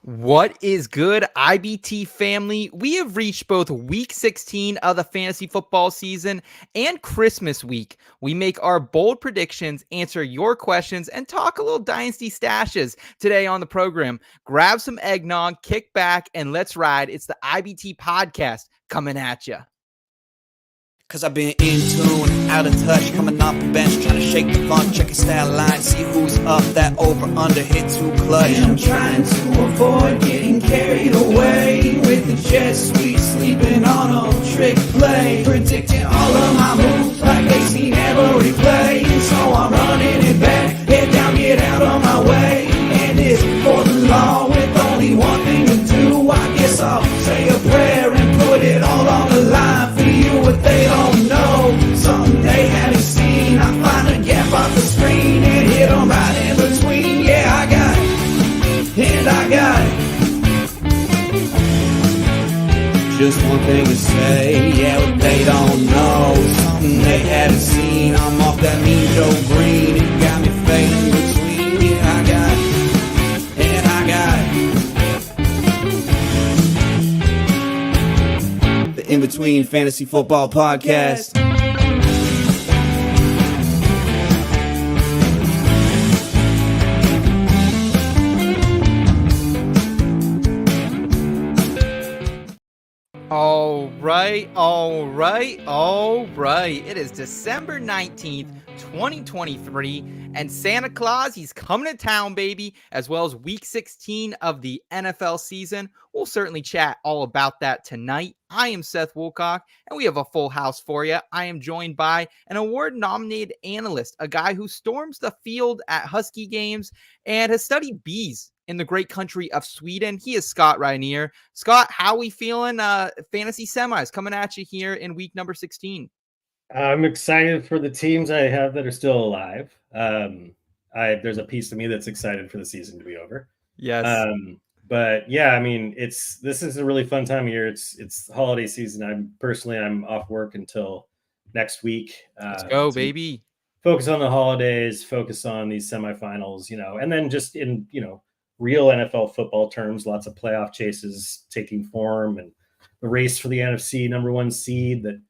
What is good, IBT family? We have reached both week 16 of the fantasy football season and Christmas week. We make our bold predictions, answer your questions, and talk a little Dynasty stashes today on the program. Grab some eggnog, kick back, and let's ride. It's the IBT podcast coming at you. Cause I've been in tune, out of touch, coming off the bench, trying to shake the fun, check a stat line, see who's up, that over under hit too clutch. And I'm trying to avoid getting carried away with the jet sweet sleeping on a trick play, predicting all of my moves like they seen every play. And so I'm running it back, head down, get out of my way. And it's for the law with only one thing to do. I guess I'll say a prayer and put it all on the line for you. What they don't know, something they haven't seen. I find a gap off the screen and hit them right in between. Yeah, I got it, and I got it. Just one thing to say, yeah, what they don't know, something they haven't seen. I'm off that mean Joe Green, it got me fading between. Yeah, I got it, and I got it. The In Between Fantasy Football Podcast. All right. It is December 19th, 2023, and Santa Claus, he's coming to town, baby, as well as week 16 of the NFL season. We'll certainly chat all about that tonight. I am Seth Woolcock, and we have a full house for you. I am joined by an award-nominated analyst, a guy who storms the field at Husky games and has studied bees in the great country of Sweden. He is Scott Rainier. Scott, how we feeling? Fantasy semis coming at you here in week number 16. I'm excited for the teams I have that are still alive. There's a piece of me that's excited for the season to be over. Yes. But yeah, I mean, this is a really fun time of year. It's holiday season. I'm off work until next week. Let's go, baby. Focus on the holidays, focus on these semifinals, and then just in, real NFL football terms, lots of playoff chases taking form and the race for the NFC number one seed. That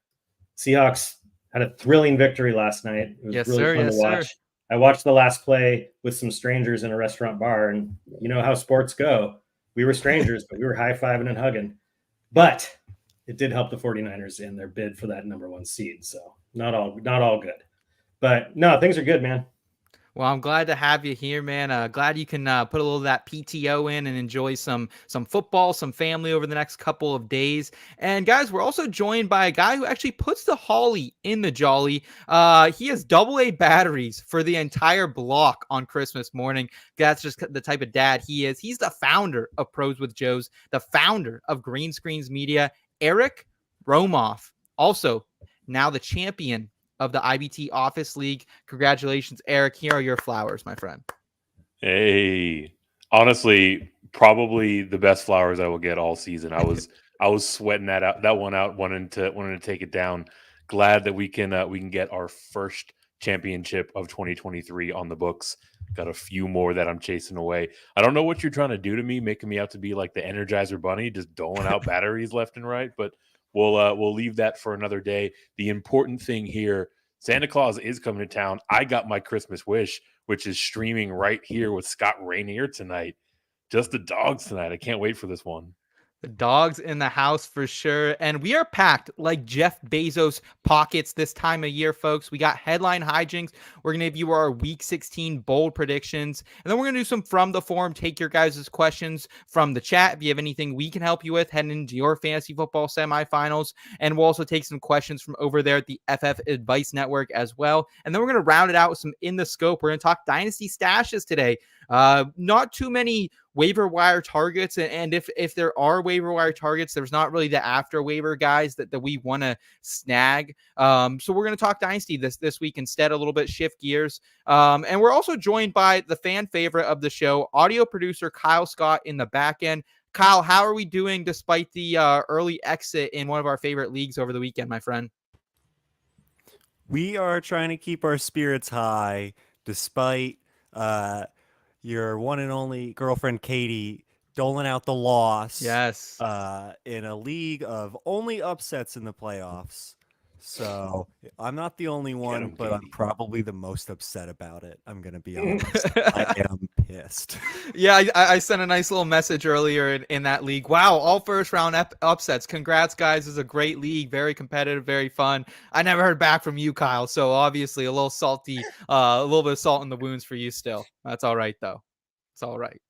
Seahawks had a thrilling victory last night. It was really fun to watch. Sir. I watched the last play with some strangers in a restaurant bar, and you know how sports go. We were strangers, but we were high-fiving and hugging. But it did help the 49ers in their bid for that number one seed. So not all good. But no, things are good, man. Well, I'm glad to have you here, man. Glad you can put a little of that PTO in and enjoy some football, some family over the next couple of days. And guys, we're also joined by a guy who actually puts the holly in the jolly. He has AA batteries for the entire block on Christmas morning. That's just the type of dad he is. He's the founder of Pros with Joes, the founder of Green Screens Media, Eric Romoff. Also, now the champion of the IBT Office League. Congratulations, Eric. Here are your flowers, my friend. Hey, honestly, probably the best flowers I will get all season. I was sweating that one out, wanting to take it down. Glad that we can get our first championship of 2023 on the books. Got a few more that I'm chasing away. I don't know what you're trying to do to me, making me out to be like the Energizer Bunny, just doling out batteries left and right, but we'll leave that for another day. The important thing here, Santa Claus is coming to town. I got my Christmas wish, which is streaming right here with Scott Rainier tonight. Just the dogs tonight. I can't wait for this one. The dogs in the house for sure. And we are packed like Jeff Bezos pockets this time of year, folks. We got headline hijinks. We're going to give you our week 16 bold predictions. And then we're going to do some from the forum, take your guys' questions from the chat. If you have anything we can help you with heading into your fantasy football semifinals. And we'll also take some questions from over there at the FF Advice Network as well. And then we're going to round it out with some in the scope. We're going to talk Dynasty stashes today. Not too many waiver wire targets, and if there are waiver wire targets, there's not really the after waiver guys that we want to snag. So we're going to talk Dynasty this week instead, a little bit, shift gears. And we're also joined by the fan favorite of the show, audio producer Kyle Scott in the back end. Kyle, how are we doing despite the early exit in one of our favorite leagues over the weekend, my friend? We are trying to keep our spirits high despite your one and only girlfriend Katie doling out the loss. Yes. In a league of only upsets in the playoffs. So I'm not the only one, but I'm probably the most upset about it. I'm going to be honest. I am pissed. Yeah, I sent a nice little message earlier in that league. Wow, all first round upsets. Congrats, guys. This is a great league. Very competitive, very fun. I never heard back from you, Kyle. So obviously a little salty, a little bit of salt in the wounds for you still. That's all right, though. It's all right.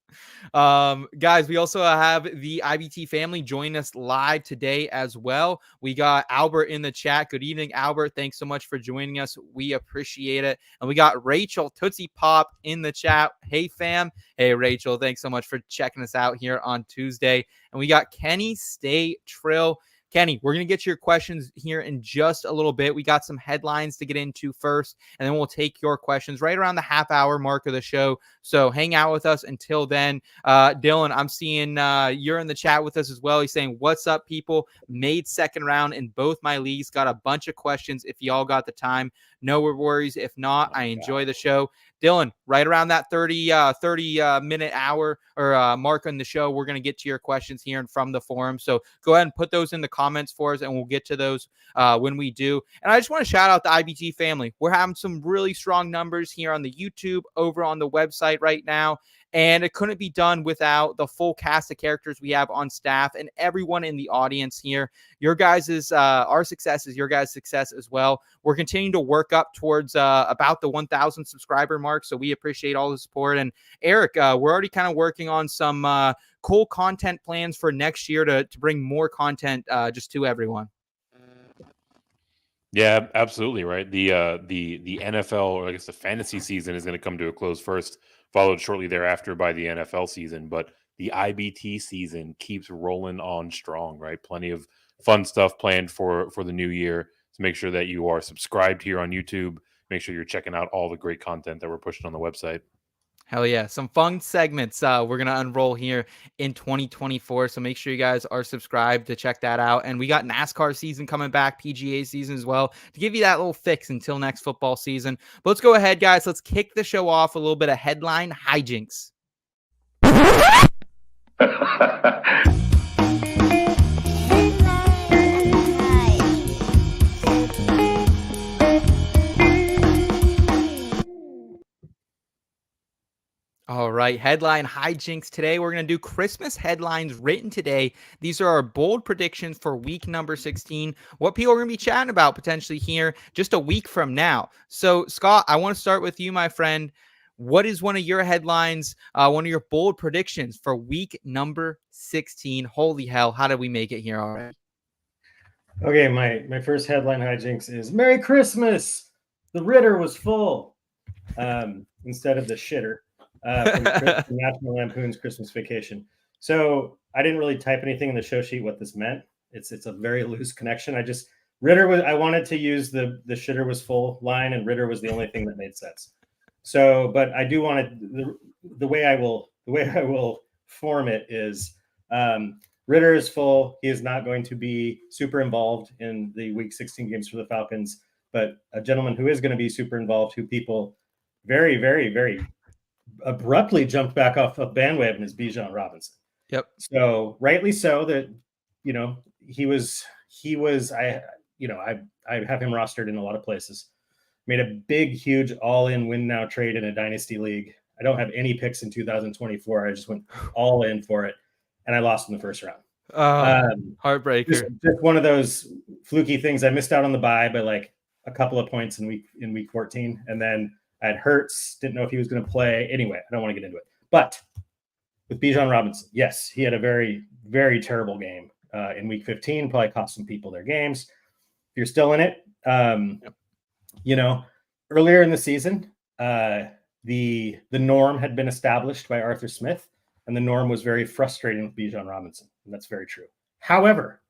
Guys, we also have the IBT family join us live today as well. We got Albert in the chat. Good evening, Albert. Thanks so much for joining us. We appreciate it. And we got Rachel Tootsie Pop in the chat. Hey, fam. Hey, Rachel. Thanks so much for checking us out here on Tuesday. And we got Kenny Stay Trill. Kenny, we're going to get to your questions here in just a little bit. We got some headlines to get into first, and then we'll take your questions right around the half-hour mark of the show. So hang out with us until then. Dylan, I'm seeing you're in the chat with us as well. He's saying, what's up, people? Made second round in both my leagues. Got a bunch of questions if y'all got the time. No worries. If not, I enjoy the show. Dylan, right around that 30 minute hour or mark on the show, we're going to get to your questions here and from the forum. So go ahead and put those in the comments for us, and we'll get to those when we do. And I just want to shout out the IBT family. We're having some really strong numbers here on the YouTube, over on the website right now. And it couldn't be done without the full cast of characters we have on staff and everyone in the audience here. Your guys' our success is your guys' success as well. We're continuing to work up towards about the 1,000 subscriber mark, so we appreciate all the support. And Eric, we're already kind of working on some cool content plans for next year to bring more content just to everyone. Yeah, absolutely right. The NFL, or I guess the fantasy season, is going to come to a close first, followed shortly thereafter by the NFL season. But the IBT season keeps rolling on strong, right? Plenty of fun stuff planned for the new year. So make sure that you are subscribed here on YouTube. Make sure you're checking out all the great content that we're pushing on the website. Hell yeah. Some fun segments we're going to unroll here in 2024. So make sure you guys are subscribed to check that out. And we got NASCAR season coming back, PGA season as well, to give you that little fix until next football season. But let's go ahead, guys. Let's kick the show off with a little bit of headline hijinks. All right, headline hijinks today. We're going to do Christmas headlines written today. These are our bold predictions for week number 16. What people are going to be chatting about potentially here just a week from now. So, Scott, I want to start with you, my friend. What is one of your headlines, one of your bold predictions for week number 16? Holy hell, how did we make it here already? Okay, my first headline hijinks is Merry Christmas! The Ritter was full instead of the shitter. From National Lampoon's Christmas Vacation. So I didn't really type anything in the show sheet what this meant. It's a very loose connection. I wanted to use the shitter was full line, and Ritter was the only thing that made sense. So, but I do want to the way I will form it is Ritter is full. He is not going to be super involved in the week 16 games for the Falcons, but a gentleman who is going to be super involved, who people very, very, very abruptly jumped back off a bandwagon, is Bijan Robinson. Yep. So rightly so that, he was, I have him rostered in a lot of places. Made a big, huge all-in win now trade in a dynasty league. I don't have any picks in 2024. I just went all in for it, and I lost in the first round. Heartbreaker. Just one of those fluky things. I missed out on the bye by like a couple of points in week 14, and then I had Hurts, didn't know if he was going to play. Anyway, I don't want to get into it. But with Bijan Robinson, yes, he had a very, very terrible game in week 15, probably cost some people their games. If you're still in it, earlier in the season, the norm had been established by Arthur Smith, and the norm was very frustrating with Bijan Robinson, and that's very true. However,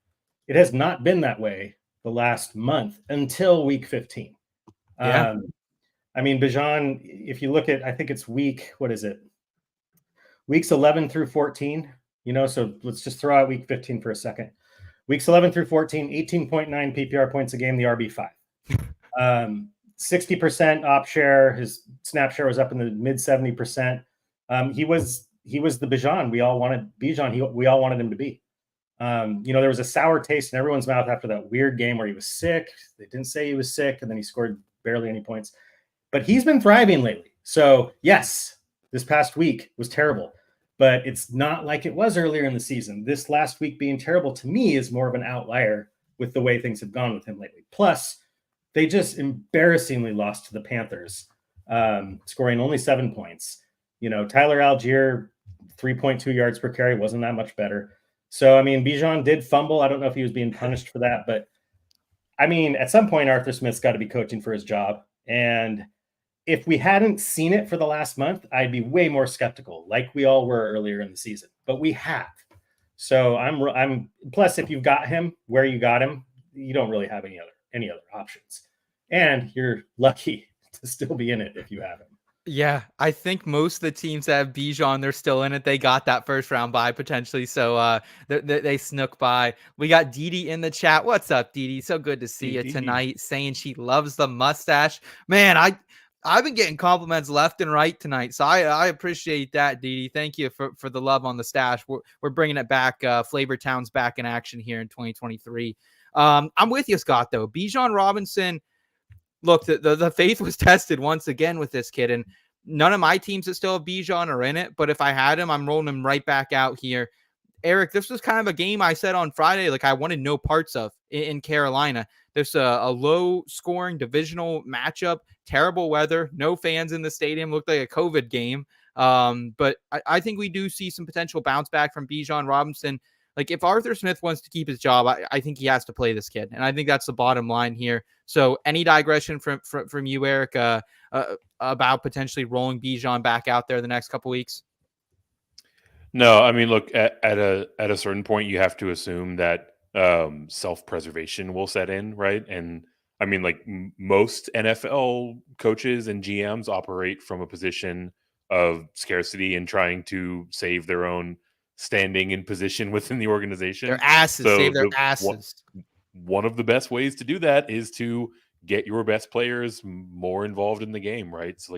it has not been that way the last month until week 15. Yeah. Bijan, if you look at, I think it's weeks 11 through 14, so let's just throw out week 15 for a second. Weeks 11 through 14, 18.9 PPR points a game, the RB5. 60% op share. His snap share was up in the mid 70%. He was he was the Bijan we all wanted. We all wanted him to be. There was a sour taste in everyone's mouth after that weird game where he was sick. They didn't say he was sick, and then he scored barely any points. But he's been thriving lately. So, yes, this past week was terrible. But it's not like it was earlier in the season. This last week being terrible to me is more of an outlier with the way things have gone with him lately. Plus, they just embarrassingly lost to the Panthers, scoring only 7 points. Tyler Algier, 3.2 yards per carry, wasn't that much better. So, Bijan did fumble. I don't know if he was being punished for that. But, at some point, Arthur Smith's got to be coaching for his job. And if we hadn't seen it for the last month, I'd be way more skeptical, like we all were earlier in the season. But we have. So I'm plus if you've got him where you got him, you don't really have any other options. And you're lucky to still be in it if you have him. Yeah, I think most of the teams that have Bijan, they're still in it. They got that first round bye potentially, so they snuck by. We got Didi in the chat. What's up, Didi? So good to see you tonight. Saying she loves the mustache. Man, I've been getting compliments left and right tonight, so I appreciate that, Didi. Thank you for the love on the stash. We're bringing it back. Flavor Town's back in action here in 2023. I'm with you, Scott. Though Bijan Robinson. Look, the faith was tested once again with this kid, and none of my teams that still have Bijan are in it. But if I had him, I'm rolling him right back out here. Eric, this was kind of a game I said on Friday, like I wanted no parts of in Carolina. There's a low-scoring divisional matchup, terrible weather, no fans in the stadium, looked like a COVID game. But I think we do see some potential bounce back from Bijan Robinson. Like if Arthur Smith wants to keep his job, I think he has to play this kid. And I think that's the bottom line here. So any digression from you, Eric, about potentially rolling Bijan back out there the next couple weeks? No, look, at a certain point, you have to assume that self-preservation will set in, right? And most NFL coaches and GMs operate from a position of scarcity and trying to save their own standing and position within the organization. Their asses, so save their asses. One of the best ways to do that is to get your best players more involved in the game, right? So,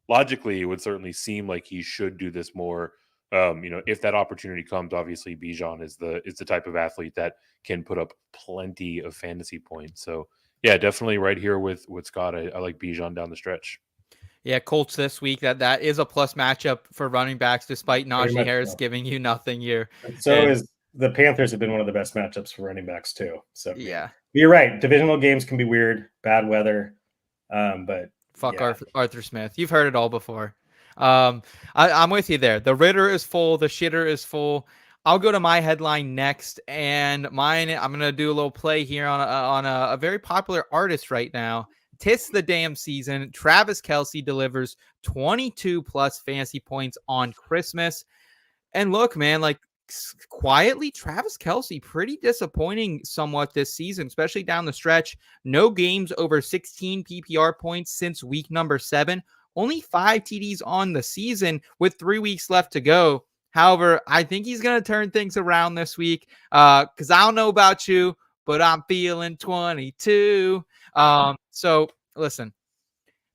logically, it would certainly seem like he should do this more. If that opportunity comes, obviously Bijan is the type of athlete that can put up plenty of fantasy points. So, yeah, definitely right here with Scott. I like Bijan down the stretch. Yeah, Colts this week. That is a plus matchup for running backs, despite Najee Harris giving you nothing here. Is the Panthers have been one of the best matchups for running backs too. So yeah, you're right. Divisional games can be weird, bad weather, but fuck yeah. Arthur Smith. You've heard it all before. I'm with you there. The Ritter is full. The shitter is full. I'll go to my headline next, and mine. I'm gonna do a little play here on a very popular artist right now. 'Tis the damn season. Travis Kelce delivers 22 plus fantasy points on Christmas. And look, man, quietly, Travis Kelce pretty disappointing somewhat this season, especially down the stretch. No games over 16 PPR points since week number 7. Only 5 TDs on the season with 3 weeks left to go. However, I think he's going to turn things around this week because I don't know about you, but I'm feeling 22. So listen,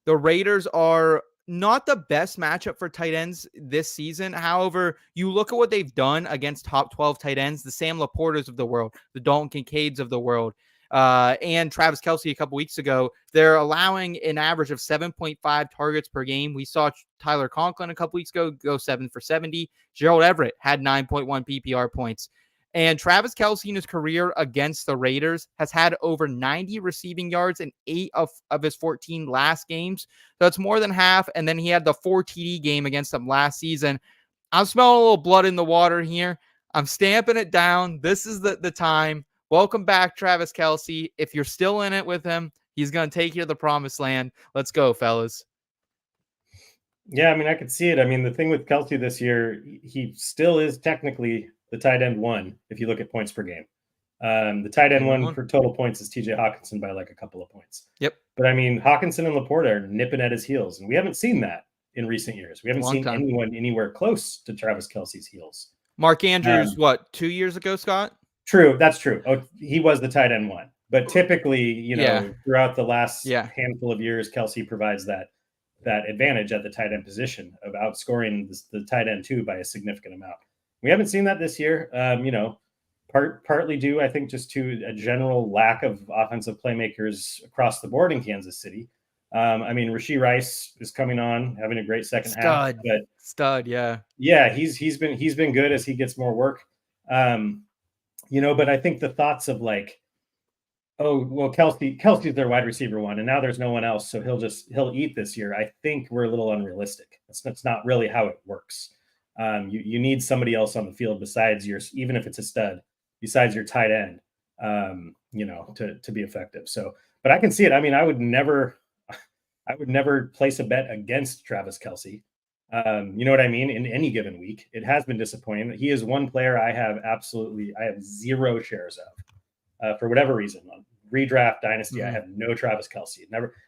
the Raiders are not the best matchup for tight ends this season. However, you look at what they've done against top 12 tight ends, the Sam Laportas of the world, the Dalton Kincaids of the world, and Travis Kelce a couple weeks ago. They're allowing an average of 7.5 targets per game. We saw Tyler Conklin a couple weeks ago go 7 for 70. Gerald Everett had 9.1 PPR points. And Travis Kelce in his career against the Raiders has had over 90 receiving yards in 8 of his 14 last games. So it's more than half. And then he had the 4 TD game against them last season. I'm smelling a little blood in the water here. I'm stamping it down. This is the time. Welcome back, Travis Kelce. If you're still in it with him, he's going to take you to the promised land. Let's go, fellas. Yeah, I could see it. The thing with Kelce this year, he still is technically the tight end 1, if you look at points per game. The tight end 1 for total points is TJ Hawkinson by a couple of points. Yep. But Hawkinson and Laporta are nipping at his heels, and we haven't seen that in recent years. We haven't seen anyone anywhere close to Travis Kelce's heels. Mark Andrews, 2 years ago, Scott? True, that's true. Oh, he was the tight end 1. But typically, throughout the last handful of years, Kelce provides that that advantage at the tight end position of outscoring the tight end too by a significant amount. We haven't seen that this year. Partly due, I think, just to a general lack of offensive playmakers across the board in Kansas City. Rashee Rice is coming on, having a great second half. Stud, yeah. Yeah, he's been good as he gets more work. But I think the thoughts of like, oh, well, Kelce's their wide receiver one, and now there's no one else, so he'll eat this year. I think we're a little unrealistic. That's not really how it works. You need somebody else on the field besides even if it's a stud, besides your tight end, to be effective. So, but I can see it. I mean, I would never place a bet against Travis Kelce. You know what I mean? In any given week, it has been disappointing. He is one player I have zero shares of, for whatever reason. On redraft Dynasty, I have no Travis Kelce.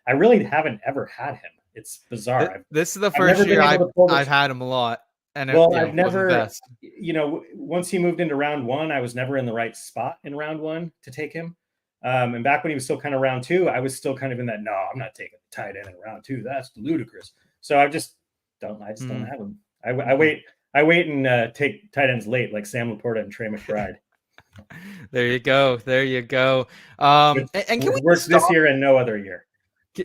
I really haven't ever had him. It's bizarre. This is the first year I've had him a lot. And I've never, once he moved into round one, I was never in the right spot in round one to take him. And back when he was still kind of round two, I was still kind of in that, no, I'm not taking the tight end in round two. That's ludicrous. So I just don't have him. I wait and take tight ends late, like Sam Laporta and Trey McBride. There you go. And can we work this year and no other year?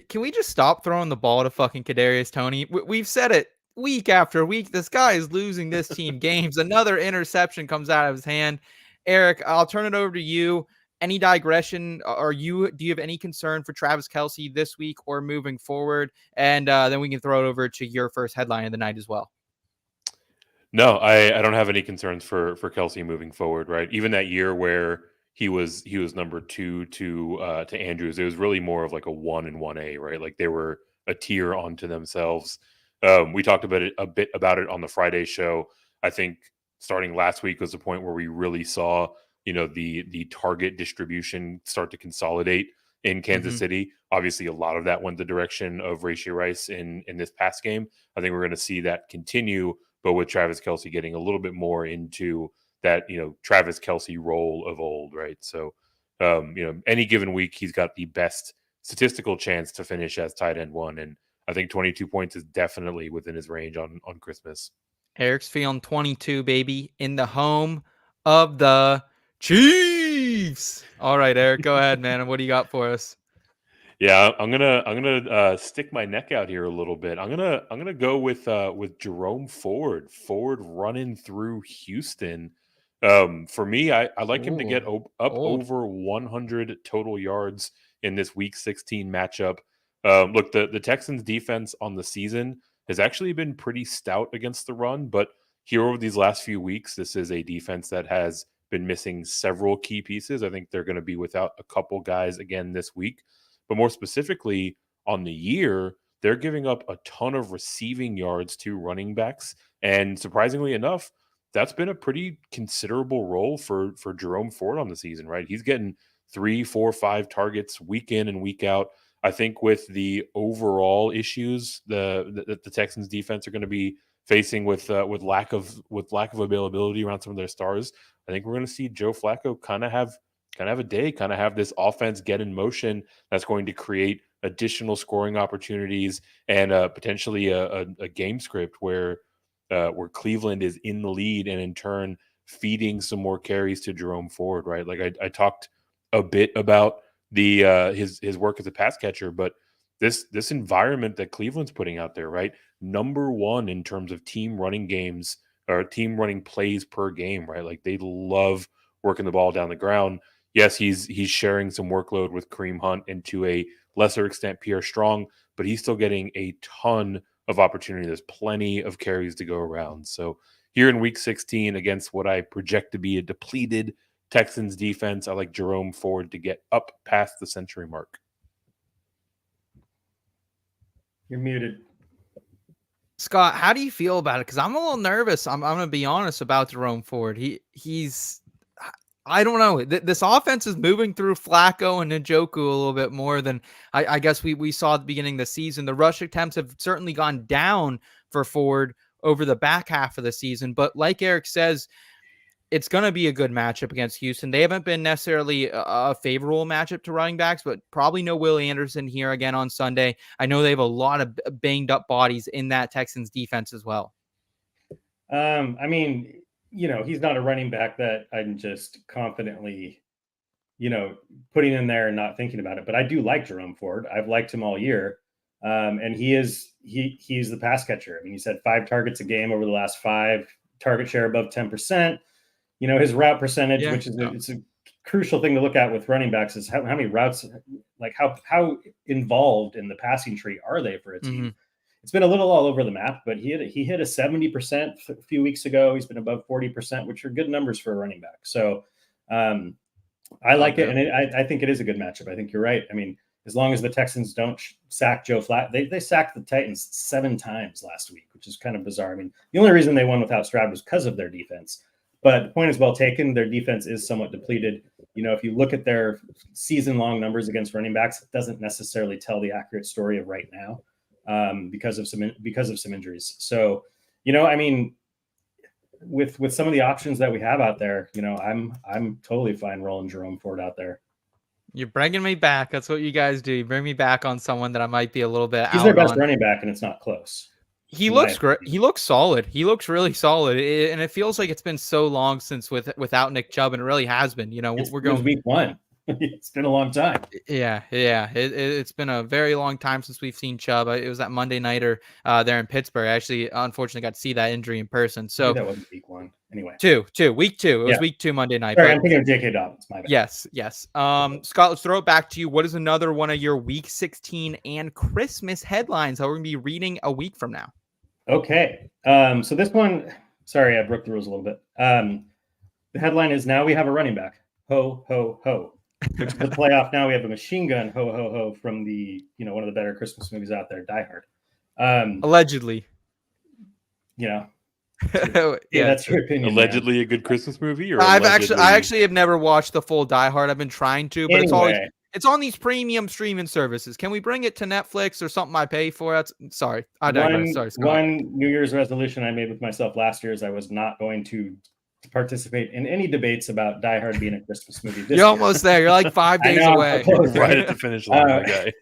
Can we just stop throwing the ball to fucking Kadarius Toney? We've said it week after week. This guy is losing this team games. Another interception comes out of his hand. Eric, I'll turn it over to you. Any digression? Do you have any concern for Travis Kelce this week or moving forward? And then we can throw it over to your first headline of the night as well. No, I don't have any concerns for Kelce moving forward. Right, even that year where he was number 2 to Andrews, it was really more of like a 1 and 1A. Right, like they were a tier onto themselves. We talked about it a bit on the Friday show. I think starting last week was the point where we really saw, the target distribution start to consolidate in Kansas City. Obviously, a lot of that went the direction of Rashee Rice in this past game. I think we're going to see that continue, but with Travis Kelce getting a little bit more into that, Travis Kelce role of old, right? So, any given week, he's got the best statistical chance to finish as tight end one. And I think 22 points is definitely within his range on Christmas. Eric's feeling 22, baby, in the home of the Chiefs. All right, Eric, go ahead, man. What do you got for us? Yeah, I'm gonna stick my neck out here a little bit. I'm gonna go with Jerome Ford running through Houston. For me, I like him to get up over 100 total yards in this Week 16 matchup. Look, the Texans defense on the season has actually been pretty stout against the run, but here over these last few weeks, this is a defense that has been missing several key pieces. I think they're going to be without a couple guys again this week, but more specifically on the year, they're giving up a ton of receiving yards to running backs. And surprisingly enough, that's been a pretty considerable role for Jerome Ford on the season, right? He's getting 3, 4, 5 targets week in and week out. I think with the overall issues the Texans defense are going to be facing with lack of availability around some of their stars, I think we're going to see Joe Flacco kind of have a day, kind of have this offense get in motion that's going to create additional scoring opportunities and potentially a game script where Cleveland is in the lead and in turn feeding some more carries to Jerome Ford, right? Like I talked a bit about his work as a pass catcher, but this environment that Cleveland's putting out there, right? Number one in terms of team running games or team running plays per game, right? Like they love working the ball down the ground. Yes, he's sharing some workload with Kareem Hunt and to a lesser extent Pierre Strong, but he's still getting a ton of opportunity. There's plenty of carries to go around. So here in Week 16 against what I project to be a depleted Texans defense, I like Jerome Ford to get up past the century mark. You're muted. Scott, how do you feel about it? Because I'm a little nervous. I'm going to be honest about Jerome Ford. He's I don't know. This offense is moving through Flacco and Njoku a little bit more than I guess we saw at the beginning of the season. The rush attempts have certainly gone down for Ford over the back half of the season. But like Eric says, it's going to be a good matchup against Houston. They haven't been necessarily a favorable matchup to running backs, but probably no Will Anderson here again on Sunday. I know they have a lot of banged up bodies in that Texans defense as well. I mean, he's not a running back that I'm just confidently, putting in there and not thinking about it. But I do like Jerome Ford. I've liked him all year. And he's the pass catcher. I mean, he's had 5 targets a game over the last 5, target share above 10%. His route percentage, which is it's a crucial thing to look at with running backs, is how many routes, like how involved in the passing tree are they for a team? Mm-hmm. It's been a little all over the map, but he hit a 70% a few weeks ago. He's been above 40%, which are good numbers for a running back. So I like it, and I think it is a good matchup. I think you're right. I mean, as long as the Texans don't sack Joe Flacco, they sacked the Titans 7 times last week, which is kind of bizarre. I mean, the only reason they won without Stroud was because of their defense. But the point is well taken. Their defense is somewhat depleted. If you look at their season-long numbers against running backs, it doesn't necessarily tell the accurate story of right now because of some injuries. So, I mean, with some of the options that we have out there, I'm totally fine rolling Jerome Ford out there. You're bringing me back. That's what you guys do. You bring me back on someone that I might be a little bit He's their best running back, and it's not close. He looks great. He looks solid. He looks really solid. And it feels like it's been so long since without Nick Chubb, and it really has been. We're going week 1. It's been a long time. Yeah. It's been a very long time since we've seen Chubb. It was that Monday nighter there in Pittsburgh. I actually, unfortunately, got to see that injury in person. So that wasn't week 1. Anyway, week 2. It was week 2 Monday night. Sorry, I'm thinking of J.K. Dobbins. My bad. Yes. Scott, let's throw it back to you. What is another one of your Week 16 and Christmas headlines that we're going to be reading a week from now? Okay. So this one, sorry, I broke the rules a little bit. The headline is "Now we have a running back." Ho ho ho. Which is the playoff. Now we have a machine gun. Ho ho ho from the one of the better Christmas movies out there, Die Hard. Allegedly. Yeah, that's your opinion. Allegedly a good Christmas movie, or I actually have never watched the full Die Hard. I've been trying to, but it's on these premium streaming services. Can we bring it to Netflix or something I pay for? Sorry, I digress. Sorry, Scott. One New Year's resolution I made with myself last year is I was not going to participate in any debates about Die Hard being a Christmas movie. You're almost there. You're like 5 days away. Right at the finish line, my guy.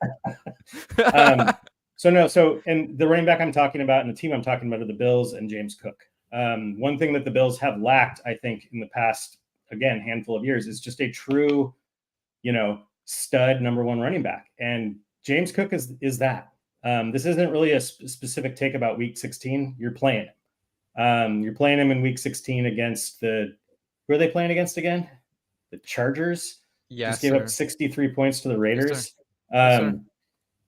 And the running back I'm talking about and the team I'm talking about are the Bills and James Cook. One thing that the Bills have lacked, I think, in the past, again, handful of years is just a true, stud number 1 running back. And James Cook is that. This isn't really a specific take about week 16. You're playing him. You're playing him in week 16 against who are they playing against again? The Chargers. Yes, just gave up 63 points to the Raiders. Yes,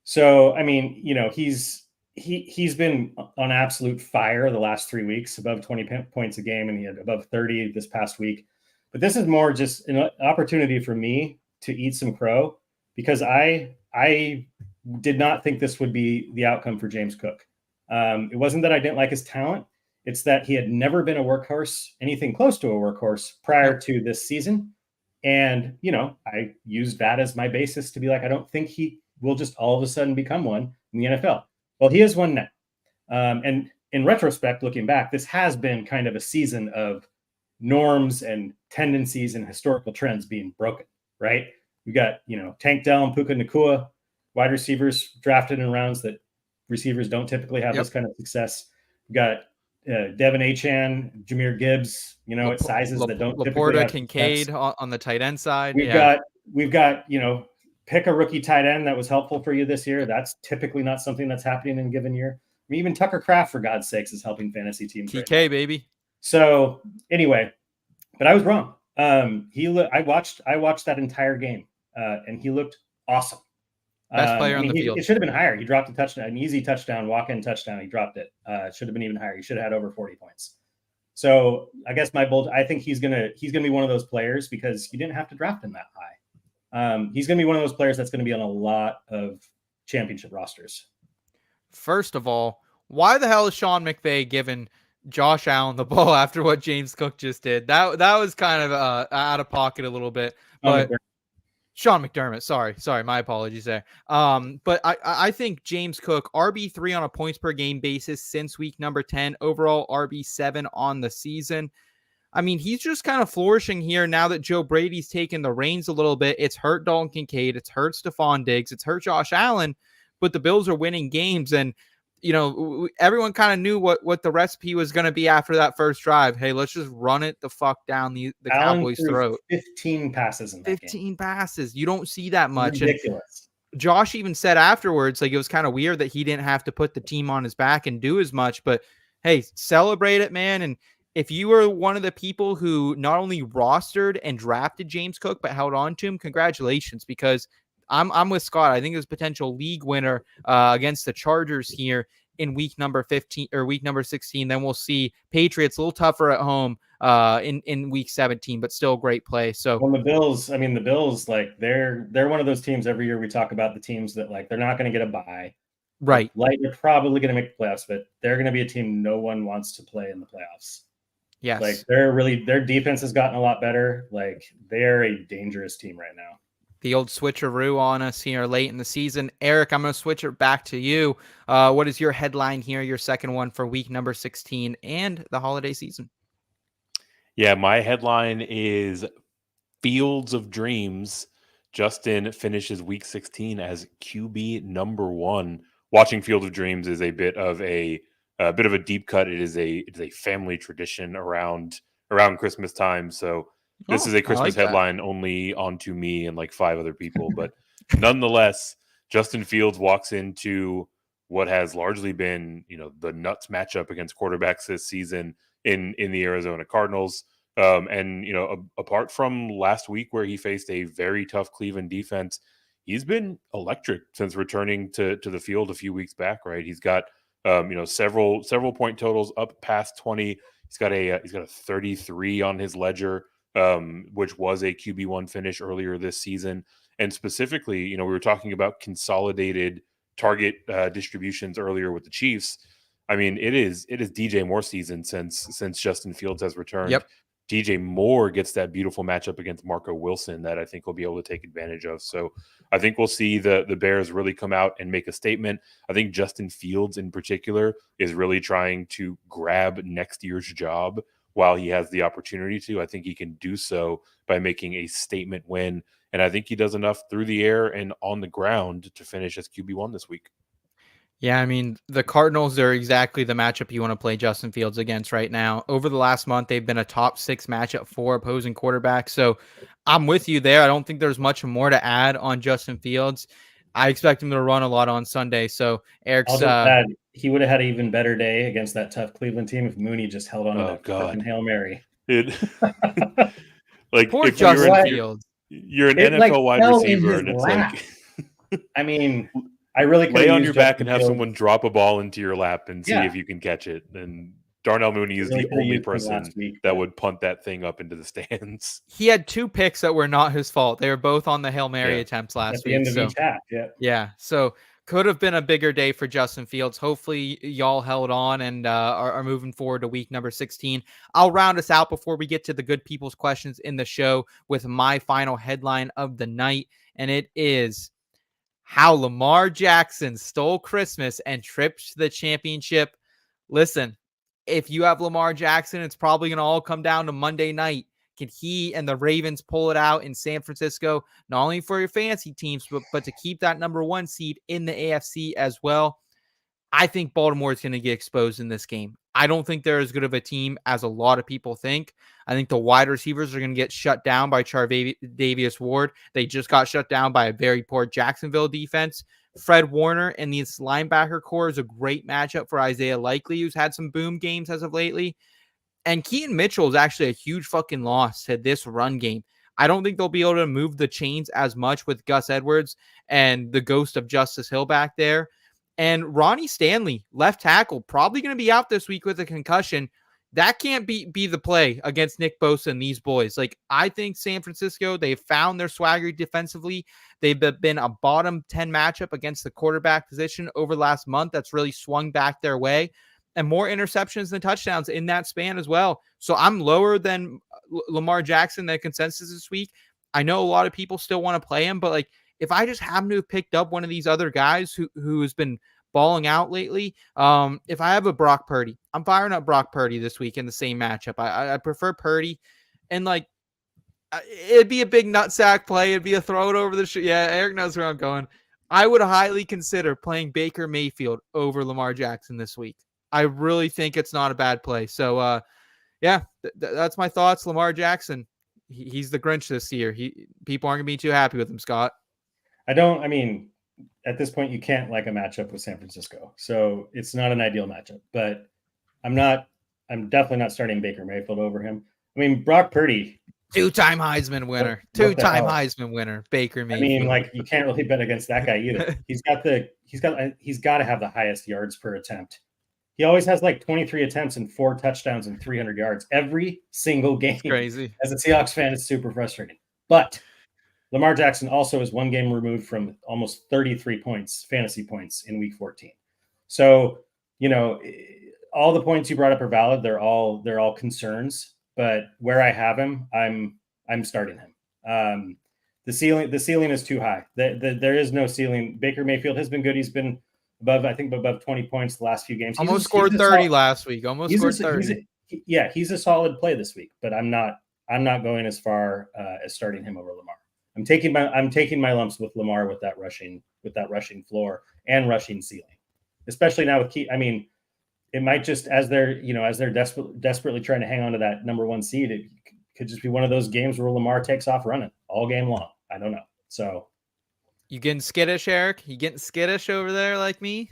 so I mean, he's been on absolute fire the last 3 weeks, above 20 points a game, and he had above 30 this past week. But this is more just an opportunity for me to eat some crow, because I did not think this would be the outcome for James Cook. It wasn't that I didn't like his talent. It's that he had never been a workhorse, anything close to a workhorse prior to this season. And, I used that as my basis to be like, I don't think he will just all of a sudden become one in the NFL. Well, he is one now. And in retrospect, looking back, this has been kind of a season of norms and tendencies and historical trends being broken, right? We got, Tank Dell and Puka Nacua, wide receivers drafted in rounds that receivers don't typically have this kind of success. We got Devin Achane, Jahmyr Gibbs, at sizes that don't typically have Kincaid on the tight end side. We've got, pick a rookie tight end that was helpful for you this year. That's typically not something that's happening in a given year. I mean, even Tucker Kraft, for God's sakes, is helping fantasy teams. TK, right, baby. So anyway, but I was wrong. I watched that entire game, and he looked awesome. Best player on the field. It should have been higher. He dropped a touchdown, an easy touchdown, walk-in touchdown. He dropped it. It should have been even higher. He should have had over 40 points. So I guess I think he's gonna be one of those players, because you didn't have to draft him that high. He's gonna be one of those players that's gonna be on a lot of championship rosters. First of all, why the hell is Sean McVay giving Josh Allen the ball after what James Cook just did? That was kind of out of pocket a little bit. But Sean McDermott, sorry, my apologies there. But I think James Cook, RB3 on a points per game basis since week number 10, overall RB7 on the season. I mean, he's just kind of flourishing here now that Joe Brady's taken the reins a little bit. It's hurt Dalton Kincaid. It's hurt Stephon Diggs. It's hurt Josh Allen, but the Bills are winning games. And, everyone kind of knew what the recipe was going to be after that first drive. Hey, let's just run it the fuck down the Allen Cowboys' threw throat. 15 passes in that 15 game. passes. You don't see that much. Ridiculous. And Josh even said afterwards, like, it was kind of weird that he didn't have to put the team on his back and do as much, but hey, celebrate it, man. And if you were one of the people who not only rostered and drafted James Cook, but held on to him, congratulations, because I'm with Scott. I think there's potential league winner against the Chargers here in week number 15 or week number 16. Then we'll see Patriots a little tougher at home in week 17, but still great play. So the Bills, like they're one of those teams every year we talk about the teams that like they're not going to get a bye. Right. Like they're probably going to make the playoffs, but they're going to be a team no one wants to play in the playoffs. Yes. Like their defense has gotten a lot better. Like they're a dangerous team right now. The old switcheroo on us here late in the season. Eric, I'm going to switch it back to you. What is your headline here, your second one for week number 16 and the holiday season? Yeah, my headline is Fields of Dreams. Justin finishes week 16 as QB number 1. Watching Field of Dreams is a bit of a deep cut. It is a family tradition around Christmas time. So this is a Christmas headline only onto me and like 5 other people. But nonetheless, Justin Fields walks into what has largely been, the nuts matchup against quarterbacks this season in the Arizona Cardinals. And apart from last week where he faced a very tough Cleveland defense, he's been electric since returning to the field a few weeks back, right? He's got several point totals up past 20. He's got a 33 on his ledger, which was a QB1 finish earlier this season. And specifically, we were talking about consolidated target distributions earlier with the Chiefs. I mean, it is DJ Moore season since Justin Fields has returned. Yep. DJ Moore gets that beautiful matchup against Marco Wilson that I think we'll be able to take advantage of. So I think we'll see the Bears really come out and make a statement. I think Justin Fields in particular is really trying to grab next year's job while he has the opportunity to. I think he can do so by making a statement win. And I think he does enough through the air and on the ground to finish as QB1 this week. Yeah, I mean, the Cardinals are exactly the matchup you want to play Justin Fields against right now. Over the last month, they've been a top 6 matchup for opposing quarterbacks. So I'm with you there. I don't think there's much more to add on Justin Fields. I expect him to run a lot on Sunday. So Eric's he would have had an even better day against that tough Cleveland team if Mooney just held on to that fucking Hail Mary. Like poor Justin Fields. You're an NFL wide receiver, and it's lap. I mean, I really lay on your back and have someone drop a ball into your lap and see if you can catch it. And Darnell Mooney is the only person that would punt that thing up into the stands. He had 2 picks that were not his fault. They were both on the Hail Mary attempts last week. At the end of each half, yeah. So could have been a bigger day for Justin Fields. Hopefully y'all held on and are moving forward to week number 16. I'll round us out before we get to the good people's questions in the show with my final headline of the night. And it is how Lamar Jackson stole Christmas and tripped to the championship. Listen, if you have Lamar Jackson, it's probably going to all come down to Monday night. Can he and the Ravens pull it out in San Francisco, not only for your fantasy teams, but to keep that number 1 seed in the AFC as well? I think Baltimore is going to get exposed in this game. I don't think they're as good of a team as a lot of people think. I think the wide receivers are going to get shut down by Charvarius Ward. They just got shut down by a very poor Jacksonville defense. Fred Warner and this linebacker core is a great matchup for Isaiah Likely, who's had some boom games as of lately. And Keaton Mitchell is actually a huge fucking loss to this run game. I don't think they'll be able to move the chains as much with Gus Edwards and the ghost of Justice Hill back there. And Ronnie Stanley, left tackle, probably going to be out this week with a concussion. That can't be the play against Nick Bosa and these boys. Like, I think San Francisco, they've found their swagger defensively. They've been a bottom 10 matchup against the quarterback position over the last month. That's really swung back their way. And more interceptions than touchdowns in that span as well. So I'm lower than Lamar Jackson than consensus this week. I know a lot of people still want to play him, but like, if I just happen to have picked up one of these other guys who has been balling out lately. If I have a Brock Purdy, I'm firing up Brock Purdy this week in the same matchup. I prefer Purdy, and like it'd be a big nutsack play. It'd be a throw it over the yeah, Eric knows where I'm going. I would highly consider playing Baker Mayfield over Lamar Jackson this week. I really think it's not a bad play. So, that's my thoughts. Lamar Jackson, he's the Grinch this year. People aren't going to be too happy with him, Scott. I mean, at this point, you can't like a matchup with San Francisco. So it's not an ideal matchup. But I'm definitely not starting Baker Mayfield over him. I mean, Brock Purdy. Two-time Heisman winner. Two-time Heisman winner, Baker Mayfield. I mean, like you can't really bet against that guy either. He's got to have the highest yards per attempt. He always has like 23 attempts and 4 touchdowns and 300 yards every single game. It's crazy. As a Seahawks fan, it's super frustrating. But Lamar Jackson also is 1 game removed from almost 33 points, fantasy points in week 14. So, all the points you brought up are valid. They're all concerns. But where I have him, I'm starting him. The ceiling is too high. There is no ceiling. Baker Mayfield has been good. He's been above 20 points the last few games. Almost scored 30 last week. Almost scored 30. He's a solid play this week, but I'm not going as far as starting him over Lamar. I'm taking my lumps with Lamar with that rushing floor and rushing ceiling, especially now with it might just as they're desperately trying to hang on to that number 1 seed. It could just be one of those games where Lamar takes off running all game long. I don't know. So you getting skittish, Eric? You getting skittish over there like me?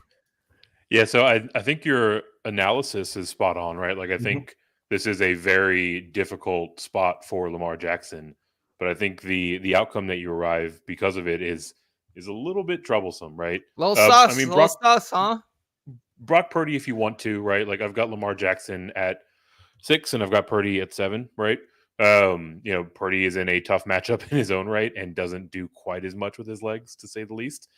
Yeah. So I think your analysis is spot on, right? Like I think this is a very difficult spot for Lamar Jackson, but I think the outcome that you arrive because of it is a little bit troublesome, right? Little sus, huh? Brock Purdy, if you want to, right? Like I've got Lamar Jackson at 6 and I've got Purdy at 7, right? Purdy is in a tough matchup in his own right and doesn't do quite as much with his legs, to say the least.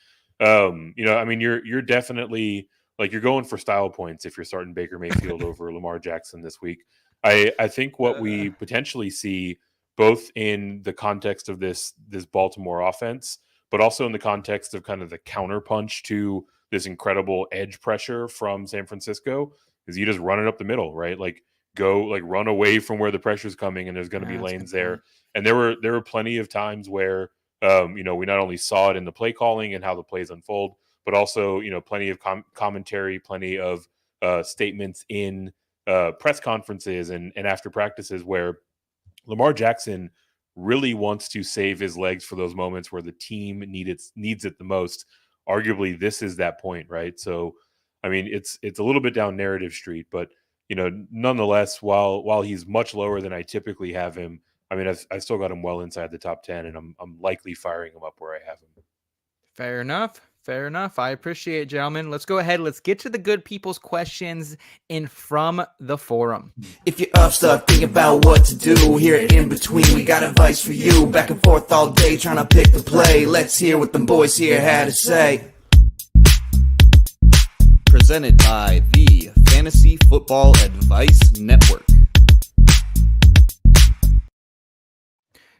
You're definitely like you're going for style points if you're starting Baker Mayfield over Lamar Jackson this week. I think what we potentially see both in the context of this Baltimore offense, but also in the context of kind of the counterpunch to this incredible edge pressure from San Francisco, is you just run it up the middle, right? Like run away from where the pressure's coming, and there's going to be lanes there. And there were plenty of times where we not only saw it in the play calling and how the plays unfold, but also plenty of commentary, plenty of statements in press conferences and after practices where Lamar Jackson really wants to save his legs for those moments where the team needs it the most. Arguably, this is that point, right? So, I mean, it's a little bit down narrative street, but nonetheless, while he's much lower than I typically have him, I mean, I've still got him well inside the top 10, and I'm likely firing him up where I have him. Fair enough. I appreciate it, gentlemen. Let's go ahead. Let's get to the good people's questions in from the forum. If you're up, stuck, thinking about what to do, here in between, we got advice for you. Back and forth all day, trying to pick the play. Let's hear what them boys here had to say. Presented by the Fantasy Football Advice Network.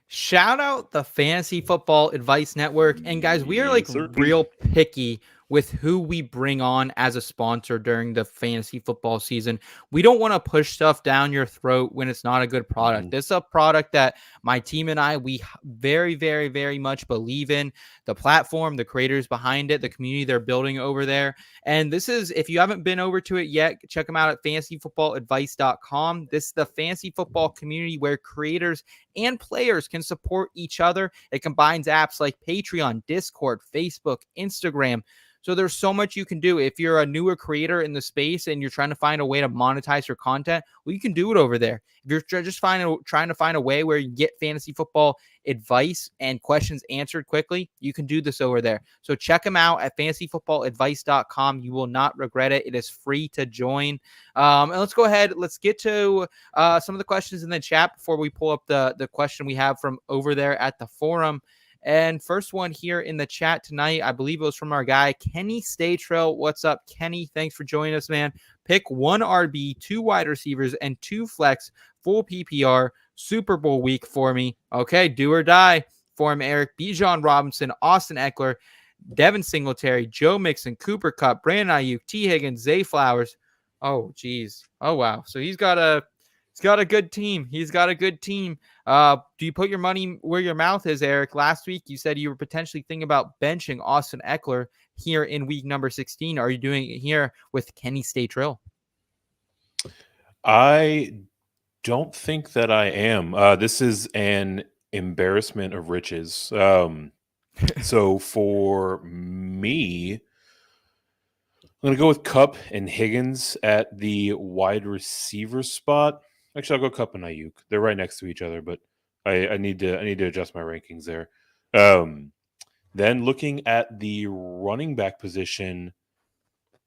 Shout out the Fantasy Football Advice Network. And guys, we are real picky with who we bring on as a sponsor during the fantasy football season. We don't want to push stuff down your throat when it's not a good product. This is a product that my team and I, we very, very, very much believe in. The platform, the creators behind it, the community they're building over there. And this is, if you haven't been over to it yet, check them out at fantasyfootballadvice.com. This is the fantasy football community where creators and players can support each other. It combines apps like Patreon, Discord, Facebook, Instagram. So there's so much you can do. If you're a newer creator in the space and you're trying to find a way to monetize your content, well, you can do it over there. If you're just trying to find a way where you get fantasy football advice and questions answered quickly, you can do this over there. So check them out at fantasyfootballadvice.com. You will not regret it. It is free to join. And let's go ahead. Let's get to some of the questions in the chat before we pull up the question we have from over there at the forum. And first one here in the chat tonight, I believe it was from our guy, Kenny Staytrail. What's up, Kenny? Thanks for joining us, man. Pick 1 RB, 2 wide receivers, and 2 flex, full PPR, Super Bowl week for me. Okay, do or die for him, Eric. Bijan Robinson, Austin Eckler, Devin Singletary, Joe Mixon, Cooper Kupp, Brandon Ayuk, T. Higgins, Zay Flowers. Oh, geez. Oh, wow. So he's got a good team. He's got a good team. Do you put your money where your mouth is, Eric? Last week you said you were potentially thinking about benching Austin Eckler here in week number 16. Are you doing it here with Kenny Statrill? I don't think that I am. This is an embarrassment of riches. So for me, I'm going to go with Kupp and Higgins at the wide receiver spot. Actually, I'll go Kupp and Ayuk. They're right next to each other, but I need to adjust my rankings there. Then looking at the running back position, I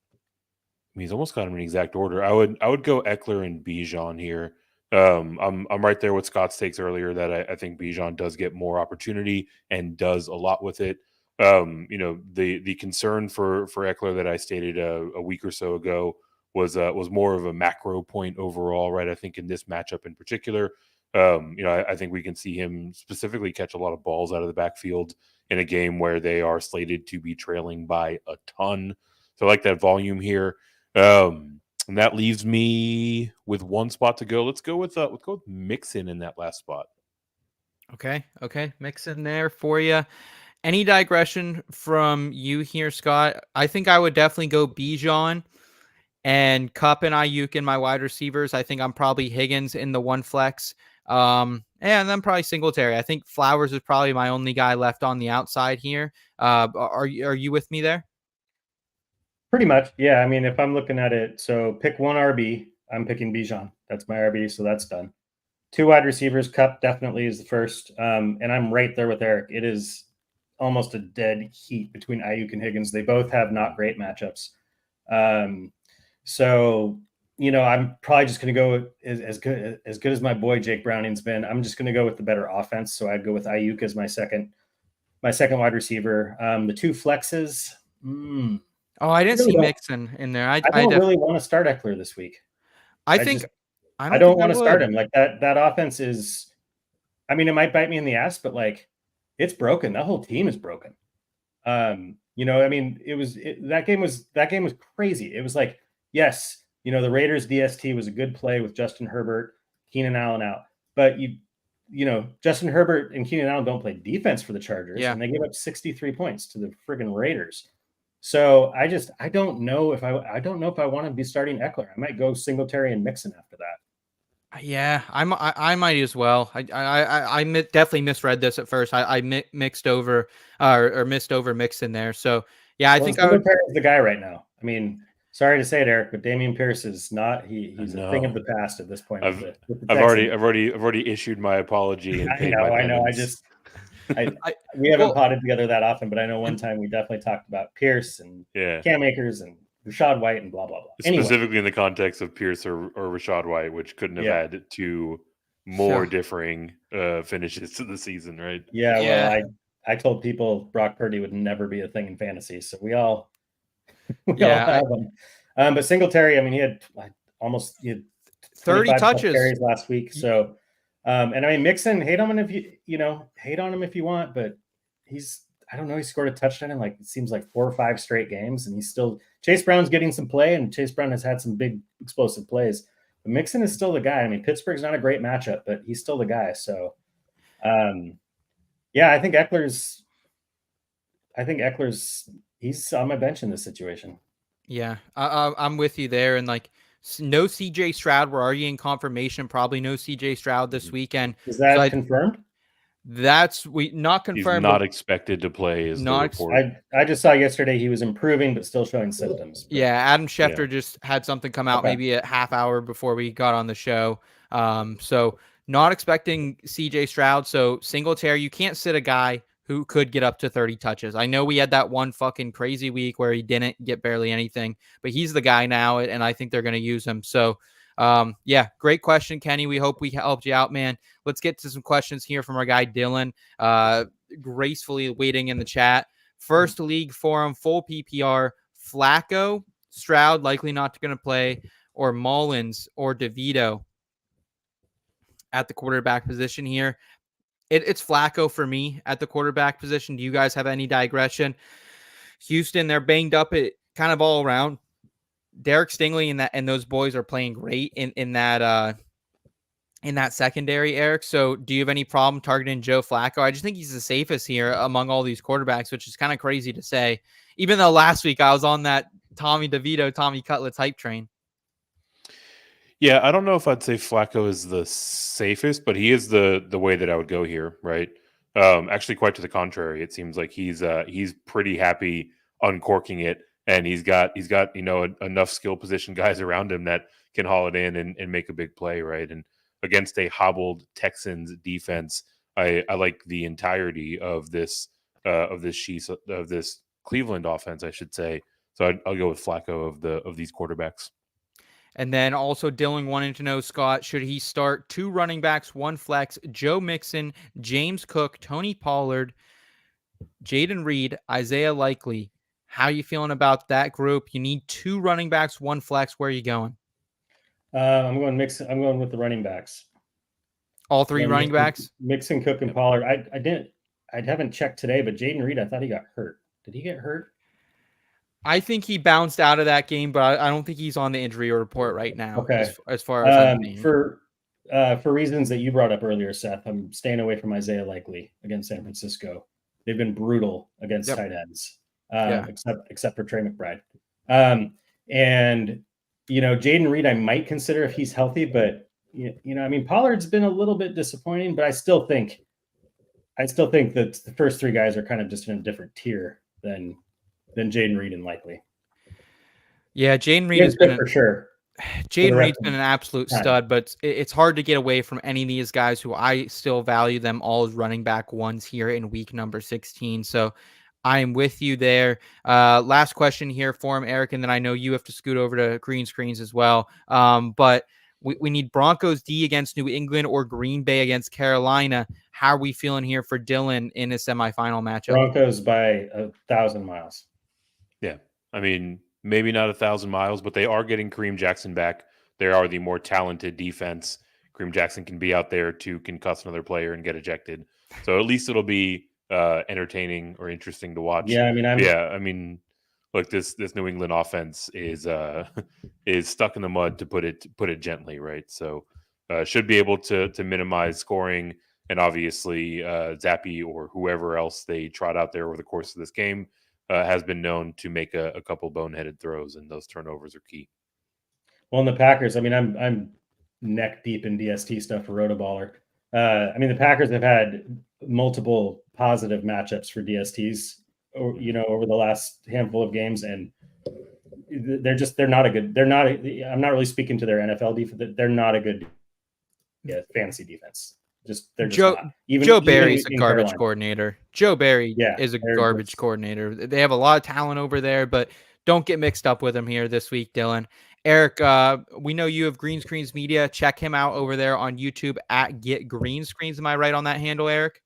mean, he's almost got them in exact order. I would go Eckler and Bijan here. I'm right there with Scott's takes earlier that I think Bijan does get more opportunity and does a lot with it. The concern for Eckler that I stated a week or so ago was more of a macro point overall, right? I think in this matchup in particular, I think we can see him specifically catch a lot of balls out of the backfield in a game where they are slated to be trailing by a ton. So I like that volume here. And that leaves me with one spot to go. Let's go with Mixon in that last spot. Okay. Mixon there for you. Any digression from you here, Scott? I think I would definitely go Bijan and Kupp and Ayuk in my wide receivers. I think I'm probably Higgins in the one flex. And then probably Singletary. I think Flowers is probably my only guy left on the outside here. Are you with me there? Pretty much, yeah. I mean, if I'm looking at it, so pick one RB, I'm picking Bijan. That's my RB, so that's done. 2 wide receivers, Kupp definitely is the first. And I'm right there with Eric. It is almost a dead heat between Ayuk and Higgins. They both have not great matchups. So, I'm probably just going to go as good as my boy Jake Browning's been. I'm just going to go with the better offense. So I'd go with Ayuk as my second wide receiver. The 2 flexes. Oh, I didn't see Mixon in there. I don't really want to start Eckler this week. I don't want to start him. Like that offense is, I mean, it might bite me in the ass, but like it's broken. That whole team is broken. I mean, that game was crazy. It was like, yes, the Raiders DST was a good play with Justin Herbert, Keenan Allen out, but Justin Herbert and Keenan Allen don't play defense for the Chargers, and they gave up 63 points to the friggin' Raiders. So I don't know if I want to be starting Eckler. I might go Singletary and Mixon after that. Yeah, I might as well. I definitely misread this at first. I mixed over or missed over Mixon there. So yeah, I think Singletary is the guy right now. I mean, sorry to say it, Eric, but Dameon Pierce is not. He's a thing of the past at this point. I've already issued my apology. And I know. We haven't potted together that often, but I know one time we definitely talked about Pierce and Cam Akers and Rashad White and blah, blah, blah. Specifically in the context of Pierce or Rashad White, which couldn't have had 2 more differing finishes to the season, right? Yeah. Well, I told people Brock Purdy would never be a thing in fantasy, so we all have him. But Singletary, I mean, he had 30 touches carries last week, so. And I mean, Mixon, hate on him if you want, but he scored a touchdown in it seems like 4 or 5 straight games, and he's still, Chase Brown's getting some play, and Chase Brown has had some big explosive plays, but Mixon is still the guy. I mean, Pittsburgh's not a great matchup, but he's still the guy. So, I think Eckler's he's on my bench in this situation. Yeah, I'm with you there. And no CJ Stroud. We're already in confirmation. Probably no CJ Stroud this weekend. Is that confirmed? That's not confirmed. He's not expected to play. Is the report. I just saw yesterday he was improving, but still showing symptoms. But, yeah, Adam Schefter just had something come out maybe a half hour before we got on the show. So not expecting CJ Stroud. So Singletary, you can't sit a guy who could get up to 30 touches. I know we had that one fucking crazy week where he didn't get barely anything, but he's the guy now, and I think they're going to use him. So, great question, Kenny. We hope we helped you out, man. Let's get to some questions here from our guy, Dylan, gracefully waiting in the chat. First league forum, full PPR, Flacco, Stroud, likely not going to play, or Mullins or DeVito at the quarterback position here. It's Flacco for me at the quarterback position. Do you guys have any digression? Houston, they're banged up at kind of all around. Derek Stingley and those boys are playing great in that secondary, Eric. So do you have any problem targeting Joe Flacco? I just think he's the safest here among all these quarterbacks, which is kind of crazy to say, even though last week I was on that Tommy DeVito, Tommy Cutlets hype train. Yeah, I don't know if I'd say Flacco is the safest, but he is the way that I would go here, right? Actually, quite to the contrary. It seems like he's pretty happy uncorking it, and he's got enough skill position guys around him that can haul it in and make a big play, right? And against a hobbled Texans defense, I like the entirety of this Cleveland offense, I should say. So I'll go with Flacco of these quarterbacks. And then also Dylan wanting to know, Scott, should he start 2 running backs, 1 flex, Joe Mixon, James Cook, Tony Pollard, Jaden Reed, Isaiah Likely? How are you feeling about that group? You need 2 running backs, 1 flex. Where are you going? I'm going Mixon. I'm going with the running backs. All 3 running backs? Mixon, Cook, and Pollard. I haven't checked today, but Jaden Reed, I thought he got hurt. Did he get hurt? I think he bounced out of that game, but I don't think he's on the injury report right now. Okay. As far as for reasons that you brought up earlier, Seth, I'm staying away from Isaiah Likely against San Francisco. They've been brutal against tight ends, except for Trey McBride. And Jaden Reed, I might consider if he's healthy, but Pollard's been a little bit disappointing, but I still think that the first 3 guys are kind of just in a different tier than Jaden Reed and Likely. Yeah, Jaden Reed has been for sure. Jaden Reed's been an absolute stud, but it's hard to get away from any of these guys who I still value them all as running back ones here in week number 16. So I am with you there. Last question here for him, Eric, and then I know you have to scoot over to green screens as well. But we need Broncos D against New England or Green Bay against Carolina. How are we feeling here for Dylan in a semifinal matchup? Broncos by 1,000 miles. Yeah. I mean, maybe not 1,000 miles, but they are getting Kareem Jackson back. They are the more talented defense. Kareem Jackson can be out there to concuss another player and get ejected. So at least it'll be entertaining or interesting to watch. Yeah, I mean, look, this New England offense is stuck in the mud, to put it gently, right? So should be able to minimize scoring, and obviously Zappy or whoever else they trot out there over the course of this game has been known to make a couple boneheaded throws, and those turnovers are key. Well, in the Packers, I'm neck deep in DST stuff for Rotoballer. The Packers have had multiple positive matchups for DSTs, over the last handful of games, and I'm not really speaking to their NFL defense. They're not a good fantasy defense. Joe Barry's a garbage coordinator. Joe Barry is a garbage coordinator. They have a lot of talent over there, but don't get mixed up with him here this week, Dylan. Eric, we know you have Green Screens Media. Check him out over there on YouTube at Get Green Screens. Am I right on that handle, Eric?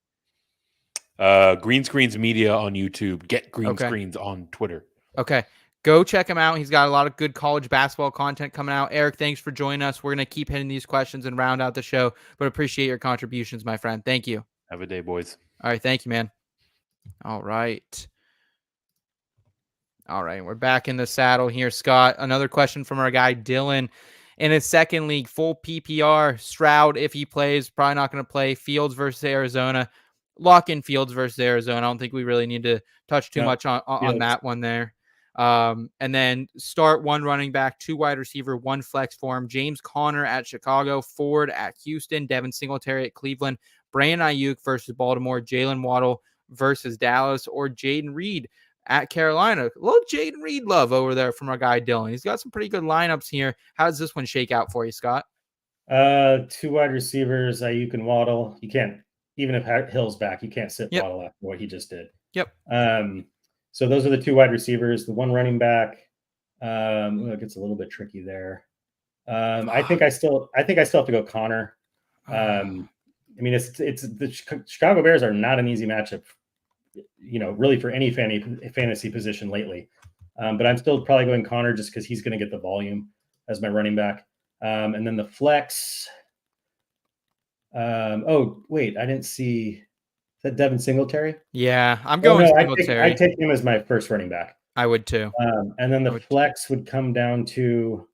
Green Screens Media on YouTube. Get Green Screens on Twitter. Okay. Go check him out. He's got a lot of good college basketball content coming out. Eric, thanks for joining us. We're going to keep hitting these questions and round out the show, but appreciate your contributions, my friend. Thank you. Have a day, boys. All right. Thank you, man. All right. We're back in the saddle here, Scott. Another question from our guy, Dylan. In his second league, full PPR, Stroud, if he plays, probably not going to play. Fields versus Arizona. Lock in Fields versus Arizona. I don't think we really need to touch too much on that one there. And then start 1 running back, 2 wide receiver, 1 flex form. James Conner at Chicago, Ford at Houston, Devin Singletary at Cleveland, Brandon Ayuk versus Baltimore, Jalen Waddle versus Dallas, or Jaden Reed at Carolina. A little Jaden Reed love over there from our guy Dylan. He's got some pretty good lineups here. How does this one shake out for you, Scott? 2 wide receivers, Ayuk and Waddle. You can't, even if Hill's back, you can't sit Waddle after what he just did. Yep. So those are the 2 wide receivers, the 1 running back. It gets a little bit tricky there. I think I still have to go Connor. It's the Chicago Bears are not an easy matchup, really for any fantasy position lately. But I'm still probably going Connor just because he's going to get the volume as my running back. And then the flex. I didn't see. that Devin Singletary? Yeah, I'm Oh, going no, Singletary. I take him as my first running back. I would too. And then the flex would come down to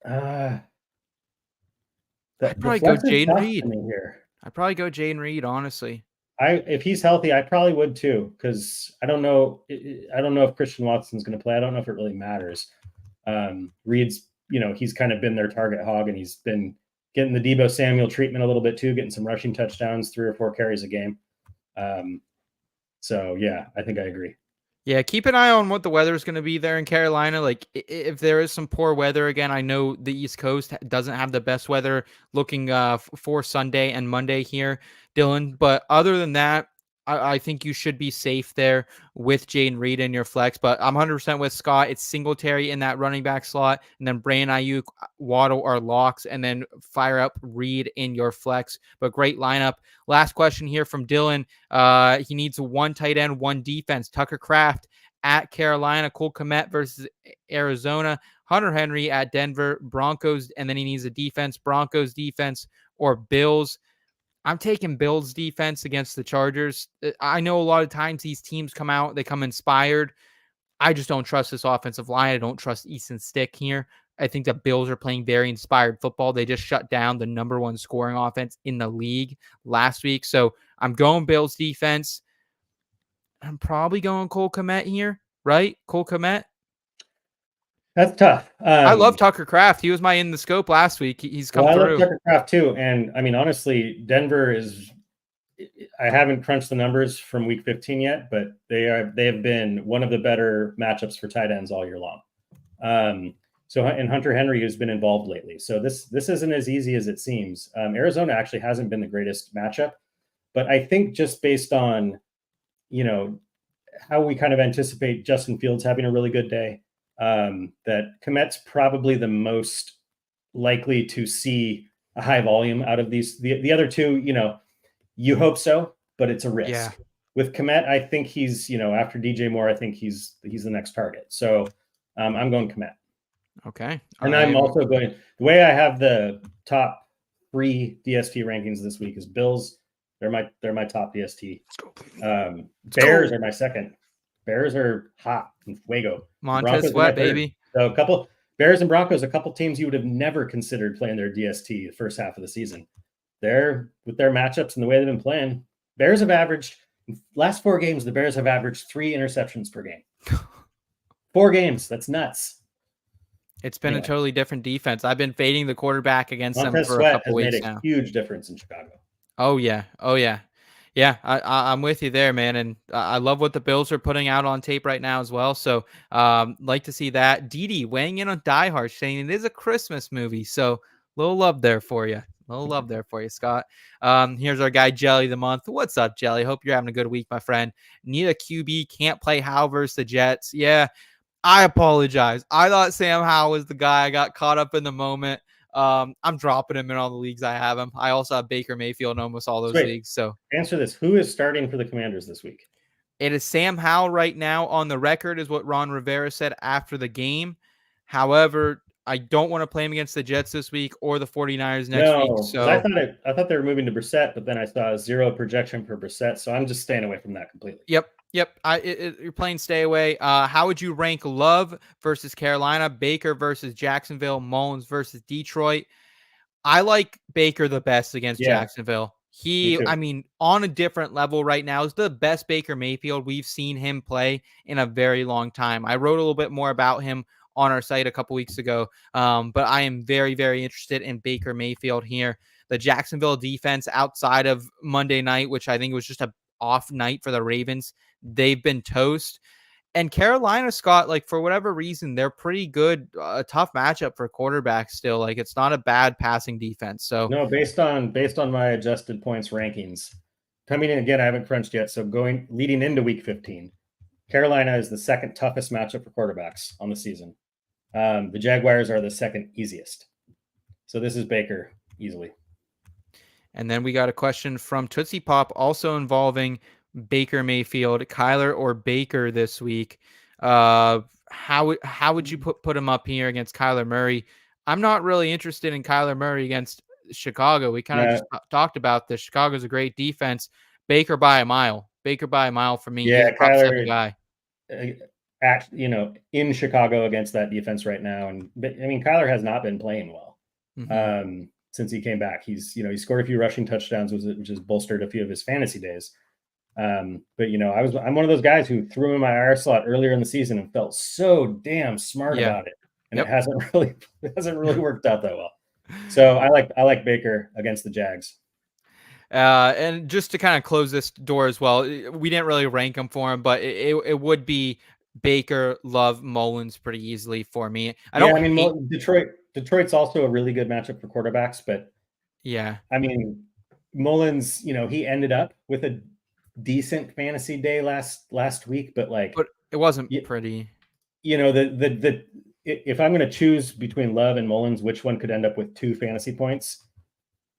I'd the probably go flex is Jaden tough Reed. to me here. I'd probably go Jaden Reed, honestly. If he's healthy, I probably would too, because I don't know if Christian Watson's going to play. I don't know if it really matters. Reed's, he's kind of been their target hog, and he's been getting the Deebo Samuel treatment a little bit too, getting some rushing touchdowns, 3 or 4 carries a game. So yeah, I think I agree. Yeah, keep an eye on what the weather is going to be there in Carolina. Like, if there is some poor weather again, I know the East Coast doesn't have the best weather looking for Sunday and Monday here, Dylan. But other than that, I think you should be safe there with Jaden Reed in your flex. But I'm 100% with Scott. It's Singletary in that running back slot, and then Brandon Ayuk, Waddle are locks, and then fire up Reed in your flex. But great lineup. Last question here from Dylan. He needs 1 tight end, 1 defense. Tucker Kraft at Carolina, Cole Kmet versus Arizona, Hunter Henry at Denver, Broncos, and then he needs a defense, Broncos defense or Bills. I'm taking Bills defense against the Chargers. I know a lot of times these teams come out, they come inspired. I just don't trust this offensive line. I don't trust Easton Stick here. I think the Bills are playing very inspired football. They just shut down the number 1 scoring offense in the league last week. So I'm going Bills defense. I'm probably going Cole Kmet here, right? Cole Kmet. That's tough. I love Tucker Kraft. He was my in the scope last week. He's come through. I love Tucker Kraft too. And I mean, honestly, Denver is, I haven't crunched the numbers from week 15 yet, but they have been one of the better matchups for tight ends all year long. And Hunter Henry has been involved lately. So this isn't as easy as it seems. Arizona actually hasn't been the greatest matchup, but I think just based on, how we kind of anticipate Justin Fields having a really good day, that Kmet's probably the most likely to see a high volume out of these. The other two, you hope so, but it's a risk. Yeah. With Kmet, I think he's, after DJ Moore, I think he's the next target. So I'm going Kmet. Okay. And I'm also going, the way I have the top 3 DST rankings this week is Bills. They're my top DST. Bears are my second. Bears are hot and fuego. Montez Sweat, baby. So Bears and Broncos, a couple teams you would have never considered playing their DST the first half of the season. They're, with their matchups and the way they've been playing, Bears have averaged, last 4 games, the Bears have averaged 3 interceptions per game. 4 games. That's nuts. It's been a totally different defense. I've been fading the quarterback against Montez them for Sweat a couple weeks now. Made a huge difference in Chicago. Oh, yeah. Yeah, I'm with you there, man. And I love what the Bills are putting out on tape right now as well. So like to see that. Didi weighing in on Die Hard, saying it is a Christmas movie. So little love there for you. Scott. Here's our guy, Jelly the Month. What's up, Jelly? Hope you're having a good week, my friend. Need a QB, can't play Howell versus the Jets. Yeah, I apologize. I thought Sam Howell was the guy. I got caught up in the moment. I'm dropping him in all the leagues I have him. I also have Baker Mayfield in almost all those leagues. So answer this. Who is starting for the Commanders this week? It is Sam Howell right now on the record, is what Ron Rivera said after the game. However, I don't want to play him against the Jets this week or the 49ers next week. So I thought they were moving to Brissett, but then I saw a 0 projection for Brissett. So I'm just staying away from that completely. Yep. You're playing stay away. How would you rank Love versus Carolina, Baker versus Jacksonville, Mullins versus Detroit? I like Baker the best against Jacksonville. On a different level right now, is the best Baker Mayfield we've seen him play in a very long time. I wrote a little bit more about him on our site a couple weeks ago, but I am very, very interested in Baker Mayfield here. The Jacksonville defense outside of Monday night, which I think was just a off night for the Ravens, they've been toast. And Carolina, Scott, like for whatever reason, they're pretty good. A tough matchup for quarterbacks still. Like it's not a bad passing defense. So no, based on my adjusted points rankings, coming in again, I haven't crunched yet. So leading into week 15, Carolina is the second toughest matchup for quarterbacks on the season. The Jaguars are the second easiest. So this is Baker easily. And then we got a question from Tootsie Pop, also involving Baker Mayfield, Kyler or Baker this week. How would you put him up here against Kyler Murray? I'm not really interested in Kyler Murray against Chicago. We kind of just talked about this. Chicago's a great defense, Baker by a mile. Baker by a mile for me. Yeah, He's a top 7 Kyler, guy. in Chicago against that defense right now. And I mean, Kyler has not been playing well since he came back. He scored a few rushing touchdowns, which has bolstered a few of his fantasy days. But I'm one of those guys who threw in my IR slot earlier in the season and felt so damn smart about it, and it hasn't really worked out that well. So I like Baker against the Jags. And just to kind of close this door as well, we didn't really rank him for him, but it would be Baker, Love, Mullins pretty easily for me. Detroit's also a really good matchup for quarterbacks, but I mean, Mullins, he ended up with a decent fantasy day last week, but it wasn't pretty. If I'm going to choose between Love and Mullins, which one could end up with 2 fantasy points?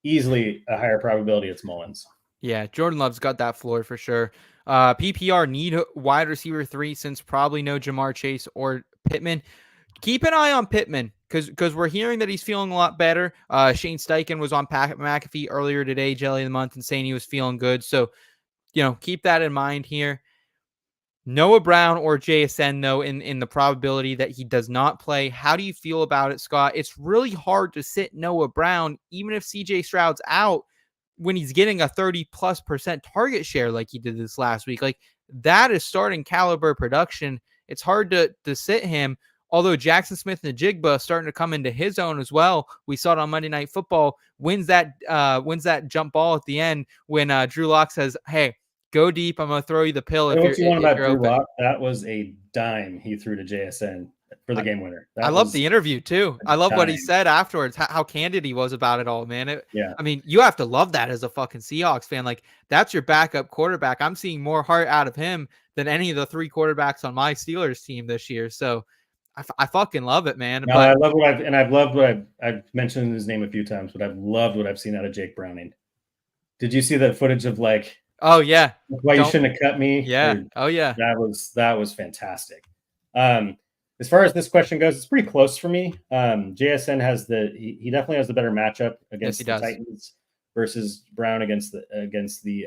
Easily a higher probability it's Mullins. Yeah, Jordan Love's got that floor for sure. PPR need wide receiver 3 since probably no Jamar Chase or Pittman. Keep an eye on Pittman because we're hearing that he's feeling a lot better. Shane Steichen was on McAfee earlier today, Jelly of the Month, and saying he was feeling good. So, keep that in mind here. Noah Brown or JSN, though, in the probability that he does not play. How do you feel about it, Scott? It's really hard to sit Noah Brown, even if CJ Stroud's out, when he's getting a 30+% target share like he did this last week. Like, that is starting caliber production. It's hard to sit him. Although Jackson Smith and Jigba starting to come into his own as well. We saw it on Monday Night Football. Wins that jump ball at the end when Drew Lock says, "Hey, go deep. I'm going to throw you the pill." What you want about Drew Lock? That was a dime he threw to JSN for the game winner. I love the interview too. I love what he said afterwards, how candid he was about it all, man. I mean, you have to love that as a fucking Seahawks fan. Like, that's your backup quarterback. I'm seeing more heart out of him than any of the 3 quarterbacks on my Steelers team this year. So I fucking love it, man. No, I love I've loved what I've mentioned his name a few times, but I've loved what I've seen out of Jake Browning. Did you see that footage of oh yeah, why you shouldn't have cut me? Yeah. Oh yeah. That was fantastic. As far as this question goes, it's pretty close for me. JSN he definitely has the better matchup against the Titans versus Brown against the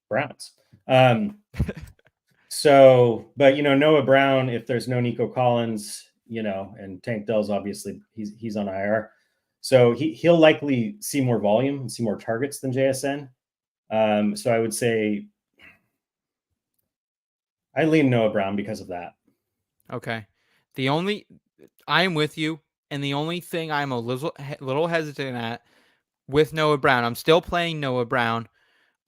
Browns. But Noah Brown, if there's no Nico Collins, and Tank Dell's obviously he's on IR, so he'll likely see more volume and see more targets than JSN. So I would say I lean Noah Brown because of that. Okay. I am with you, and the only thing I'm a little hesitant at with Noah Brown, I'm still playing Noah Brown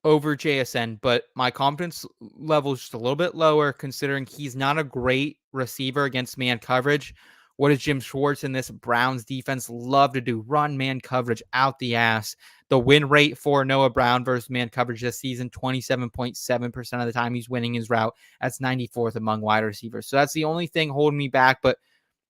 over JSN, but my confidence level is just a little bit lower considering he's not a great receiver against man coverage. What does Jim Schwartz and this Browns defense love to do? Run man coverage out the ass. The win rate for Noah Brown versus man coverage this season, 27.7% of the time he's winning his route. That's 94th among wide receivers. So that's the only thing holding me back, but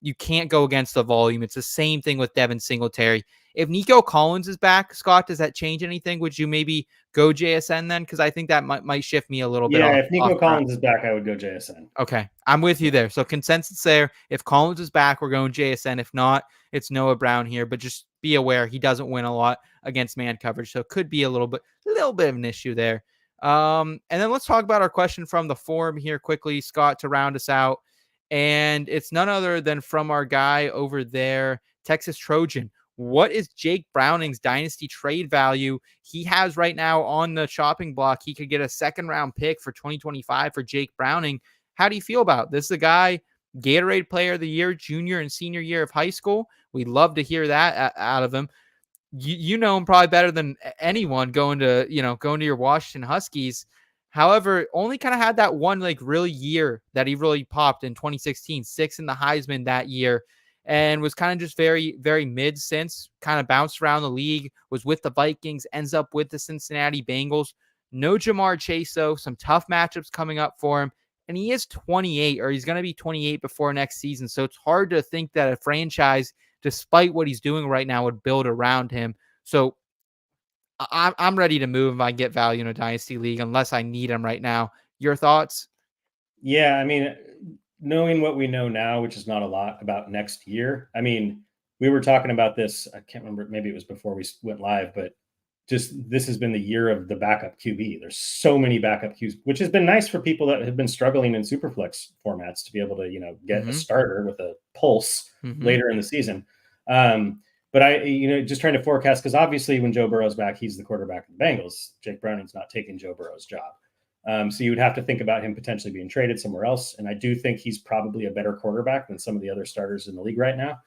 you can't go against the volume. It's the same thing with Devin Singletary. If Nico Collins is back, Scott, does that change anything? Would you maybe go JSN then? Because I think that might shift me a little bit. Yeah, if Nico Collins is back, I would go JSN. Okay, I'm with you there. So consensus there. If Collins is back, we're going JSN. If not, it's Noah Brown here. But just be aware he doesn't win a lot against man coverage, so it could be a little bit of an issue there. And then let's talk about our question from the forum here quickly, Scott, to round us out. And it's none other than from our guy over there, Texas Trojan. What is Jake Browning's dynasty trade value he has right now on the chopping block? He could get a 2nd-round pick for 2025 for Jake Browning. How do you feel about it? This is a guy, Gatorade Player of the Year, junior and senior year of high school. We'd love to hear that out of him. You know him probably better than anyone going to your Washington Huskies. However, only kind of had that one really year that he really popped in 2016, 6th in the Heisman that year. And was kind of just very, very mid since, kind of bounced around the league, was with the Vikings, ends up with the Cincinnati Bengals. No Jamar Chase, though. Some tough matchups coming up for him. And he is 28, or he's going to be 28 before next season. So it's hard to think that a franchise, despite what he's doing right now, would build around him. So I'm ready to move if I get value in a dynasty league, unless I need him right now. Your thoughts? Yeah, I mean, knowing what we know now, which is not a lot about next year. I mean, we were talking about this. I can't remember. Maybe it was before we went live, but this has been the year of the backup QB. There's so many backup QBs, which has been nice for people that have been struggling in Superflex formats to be able to, get a starter with a pulse later in the season. But I, just trying to forecast, because obviously when Joe Burrow's back, he's the quarterback of the Bengals. Jake Browning's not taking Joe Burrow's job. So you would have to think about him potentially being traded somewhere else. And I do think he's probably a better quarterback than some of the other starters in the league right now.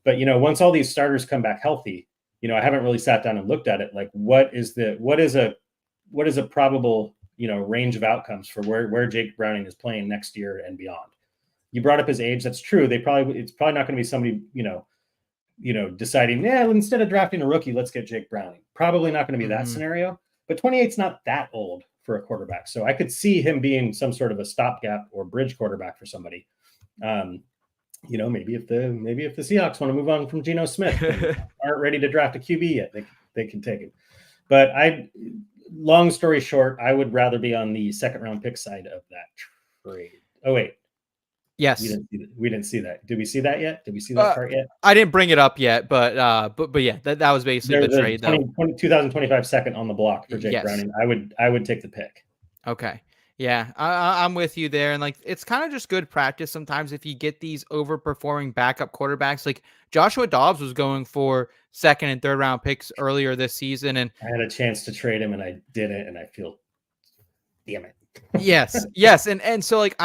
But, once all these starters come back healthy, I haven't really sat down and looked at it. Like, what is a probable, range of outcomes for where Jake Browning is playing next year and beyond? You brought up his age. That's true. It's probably not going to be somebody, deciding, instead of drafting a rookie, let's get Jake Browning. Probably not going to be that scenario. But 28's not that old for a quarterback. So I could see him being some sort of a stopgap or bridge quarterback for somebody. Maybe if the Seahawks want to move on from Geno Smith and aren't ready to draft a QB yet, they can take him. But long story short, I would rather be on the second round pick side of that trade. Oh wait. Yes. We didn't see that. Did we see that yet? Did we see that part yet? I didn't bring it up yet, but yeah, that was basically the trade. 2025 second on the block for Jake Browning. I would take the pick. Okay. Yeah, I'm with you there. And like, it's kind of just good practice sometimes if you get these overperforming backup quarterbacks. Like Joshua Dobbs was going for second and third round picks earlier this season. And I had a chance to trade him and I didn't. And I feel, damn it. Yes. And so like,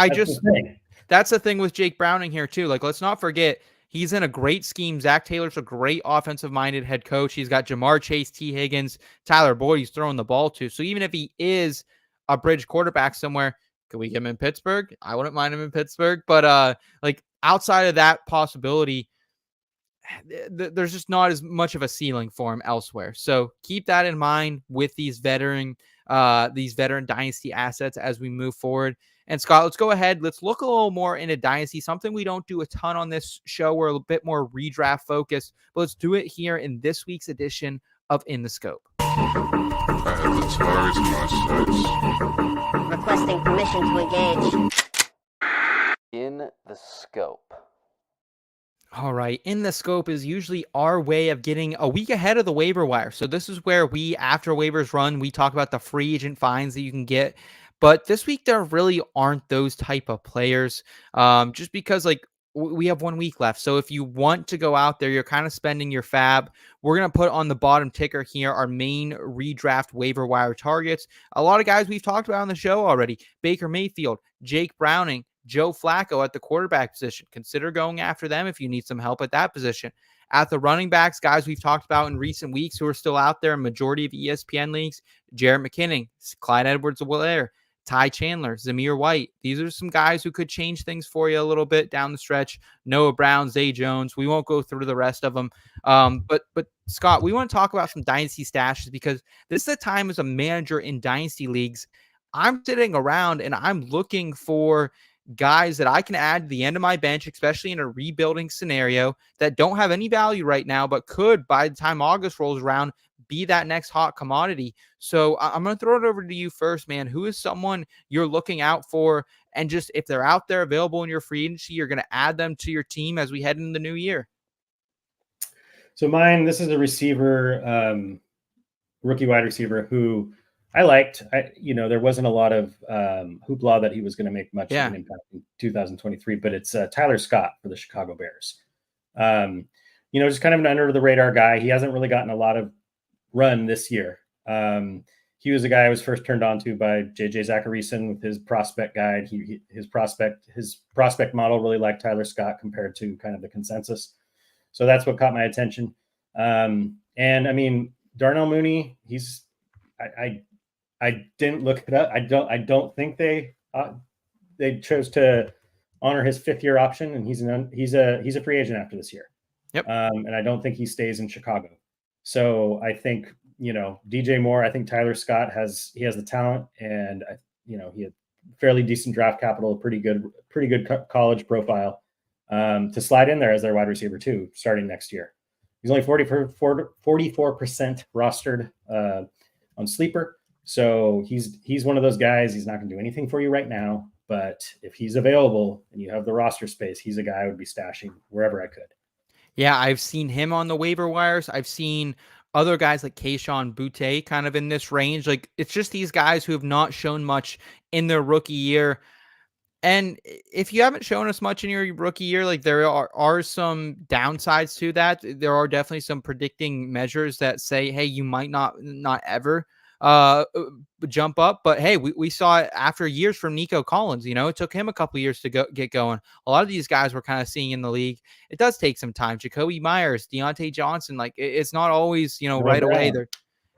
that's the thing with Jake Browning here too. Like, let's not forget, he's in a great scheme. Zach Taylor's a great offensive-minded head coach. He's got Jamar Chase, T. Higgins, Tyler Boyd he's throwing the ball to. So even if he is a bridge quarterback somewhere, could we get him in Pittsburgh? I wouldn't mind him in Pittsburgh. But like outside of that possibility, there's just not as much of a ceiling for him elsewhere. So keep that in mind with these veteran dynasty assets as we move forward. And Scott, let's go ahead. Let's look a little more into Dynasty, something we don't do a ton on this show. We're a bit more redraft focused, but let's do it here in this week's edition of In the Scope. I have the target in my sights. Requesting permission to engage. In the Scope. All right. In the Scope is usually our way of getting a week ahead of the waiver wire. So this is where we, after waivers run, we talk about the free agent finds that you can get. But this week, there really aren't those type of players just because like we have 1 week left. So if you want to go out there, you're kind of spending your fab. We're going to put on the bottom ticker here our main redraft waiver wire targets. A lot of guys we've talked about on the show already. Baker Mayfield, Jake Browning, Joe Flacco at the quarterback position. Consider going after them if you need some help at that position. At the running backs, guys we've talked about in recent weeks who are still out there in majority of ESPN leagues, Jarrett McKinnon, Clyde Edwards-Helaire, Ty Chandler, Zamir White. These are some guys who could change things for you a little bit down the stretch. Noah Brown, Zay Jones. We won't go through the rest of them. But Scott, we want to talk about some dynasty stashes because this is the time as a manager in dynasty leagues. I'm sitting around and I'm looking for guys that I can add to the end of my bench, especially in a rebuilding scenario that don't have any value right now, but could, by the time August rolls around, be that next hot commodity. So I'm going to throw it over to you first, man. Who is someone you're looking out for? And just if they're out there available in your free agency, you're going to add them to your team as we head into the new year. So this is a receiver, rookie wide receiver who I liked. There wasn't a lot of hoopla that he was going to make much of an impact in 2023, but it's Tyler Scott for the Chicago Bears. Just kind of an under the radar guy. He hasn't really gotten a lot of run this year. He was a guy I was first turned on to by JJ Zacharyson with his prospect guide. His prospect model really liked Tyler Scott compared to kind of the consensus. So that's what caught my attention. And I mean, Darnell Mooney, I didn't look it up. I don't think they chose to honor his 5th-year option, and he's a free agent after this year. Yep. And I don't think he stays in Chicago. So I think, DJ Moore, I think Tyler Scott has the talent, and he had fairly decent draft capital, pretty good college profile to slide in there as their wide receiver too, starting next year. He's only 44% rostered on Sleeper. So he's one of those guys. He's not going to do anything for you right now, but if he's available and you have the roster space, he's a guy I would be stashing wherever I could. Yeah, I've seen him on the waiver wires. I've seen other guys like Keyshawn Butte kind of in this range. Like, it's just these guys who have not shown much in their rookie year. And if you haven't shown us much in your rookie year, like there are some downsides to that. There are definitely some predicting measures that say, hey, you might not ever jump up. But hey, we saw it after years from Nico Collins. It took him a couple years to get going. A lot of these guys we're kind of seeing in the league. It does take some time. Jacoby Myers, Deontay Johnson, like it's not always, right away.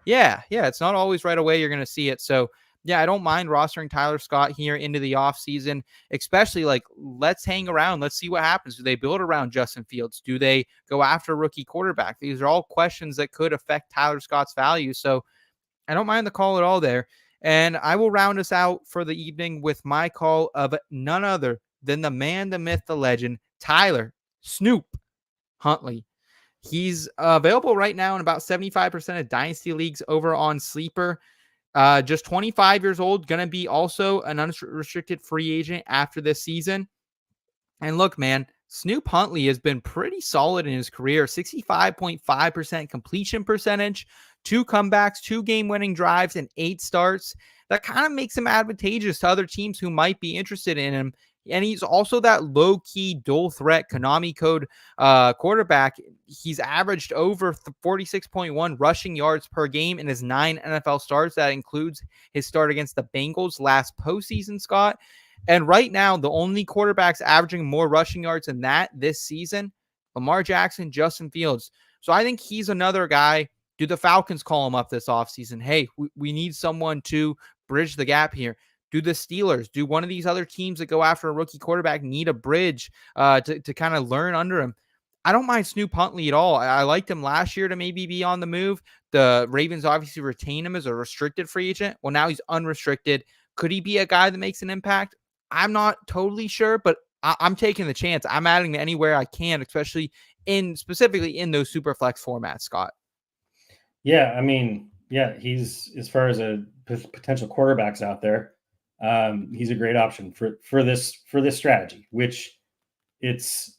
Yeah, it's not always right away you're going to see it. So yeah, I don't mind rostering Tyler Scott here into the offseason, especially like let's hang around. Let's see what happens. Do they build around Justin Fields? Do they go after a rookie quarterback? These are all questions that could affect Tyler Scott's value. So I don't mind the call at all there. And I will round us out for the evening with my call of none other than the man, the myth, the legend, Tyler Snoop Huntley. He's available right now in about 75% of Dynasty leagues over on Sleeper. Just 25 years old, going to be also an unrestricted free agent after this season. And look, man, Snoop Huntley has been pretty solid in his career. 65.5% completion percentage, 2 comebacks, 2 game-winning drives, and 8 starts. That kind of makes him advantageous to other teams who might be interested in him. And he's also that low-key dual threat Konami code quarterback. He's averaged over 46.1 rushing yards per game in his 9 NFL starts. That includes his start against the Bengals last postseason, Scott. And right now, the only quarterbacks averaging more rushing yards than that this season, Lamar Jackson, Justin Fields. So I think he's another guy. Do the Falcons call him up this offseason? Hey, we need someone to bridge the gap here. Do the Steelers, do one of these other teams that go after a rookie quarterback need a bridge to kind of learn under him? I don't mind Snoop Huntley at all. I liked him last year to maybe be on the move. The Ravens obviously retain him as a restricted free agent. Well, now he's unrestricted. Could he be a guy that makes an impact? I'm not totally sure, but I'm taking the chance. I'm adding anywhere I can, especially specifically in those super flex formats, Scott. Yeah, I mean, he's, as far as a potential quarterbacks out there, he's a great option for this strategy, which it's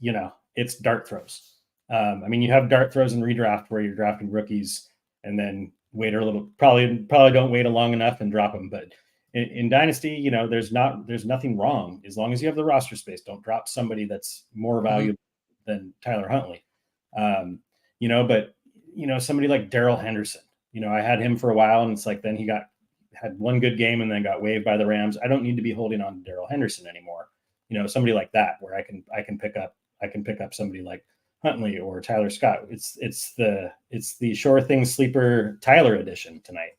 dart throws. I mean, you have dart throws in redraft where you're drafting rookies and then wait a little, probably don't wait long enough and drop them. But in Dynasty, there's nothing wrong as long as you have the roster space. Don't drop somebody that's more valuable than Tyler Huntley. But somebody like Darrell Henderson. I had him for a while, and it's like then he had one good game and then got waived by the Rams. I don't need to be holding on to Darrell Henderson anymore. Somebody like that where I can pick up somebody like Huntley or Tyler Scott. It's the sure thing sleeper Tyler edition tonight.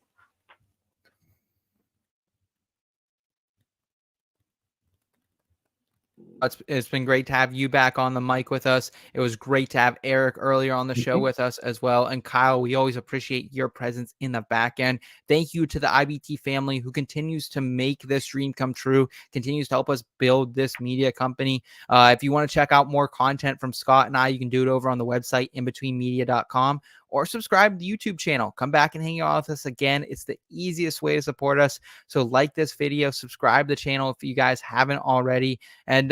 It's been great to have you back on the mic with us. It was great to have Eric earlier on the show with us as well. And Kyle, we always appreciate your presence in the back end. Thank you to the IBT family who continues to make this dream come true, continues to help us build this media company. If you want to check out more content from Scott and I, you can do it over on the website, inbetweenmedia.com, or subscribe to the YouTube channel. Come back and hang out with us again. It's the easiest way to support us. So like this video, subscribe to the channel if you guys haven't already. And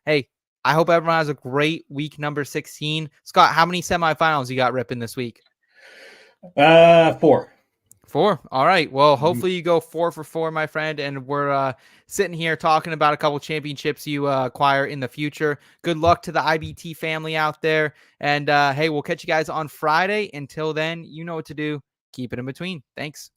hey, I hope everyone has a great week number 16. Scott, how many semifinals you got ripping this week? 4. 4. All right. Well, hopefully you go 4 for 4, my friend. And we're sitting here talking about a couple championships you acquire in the future. Good luck to the IBT family out there. And hey, we'll catch you guys on Friday. Until then, you know what to do. Keep it in between. Thanks.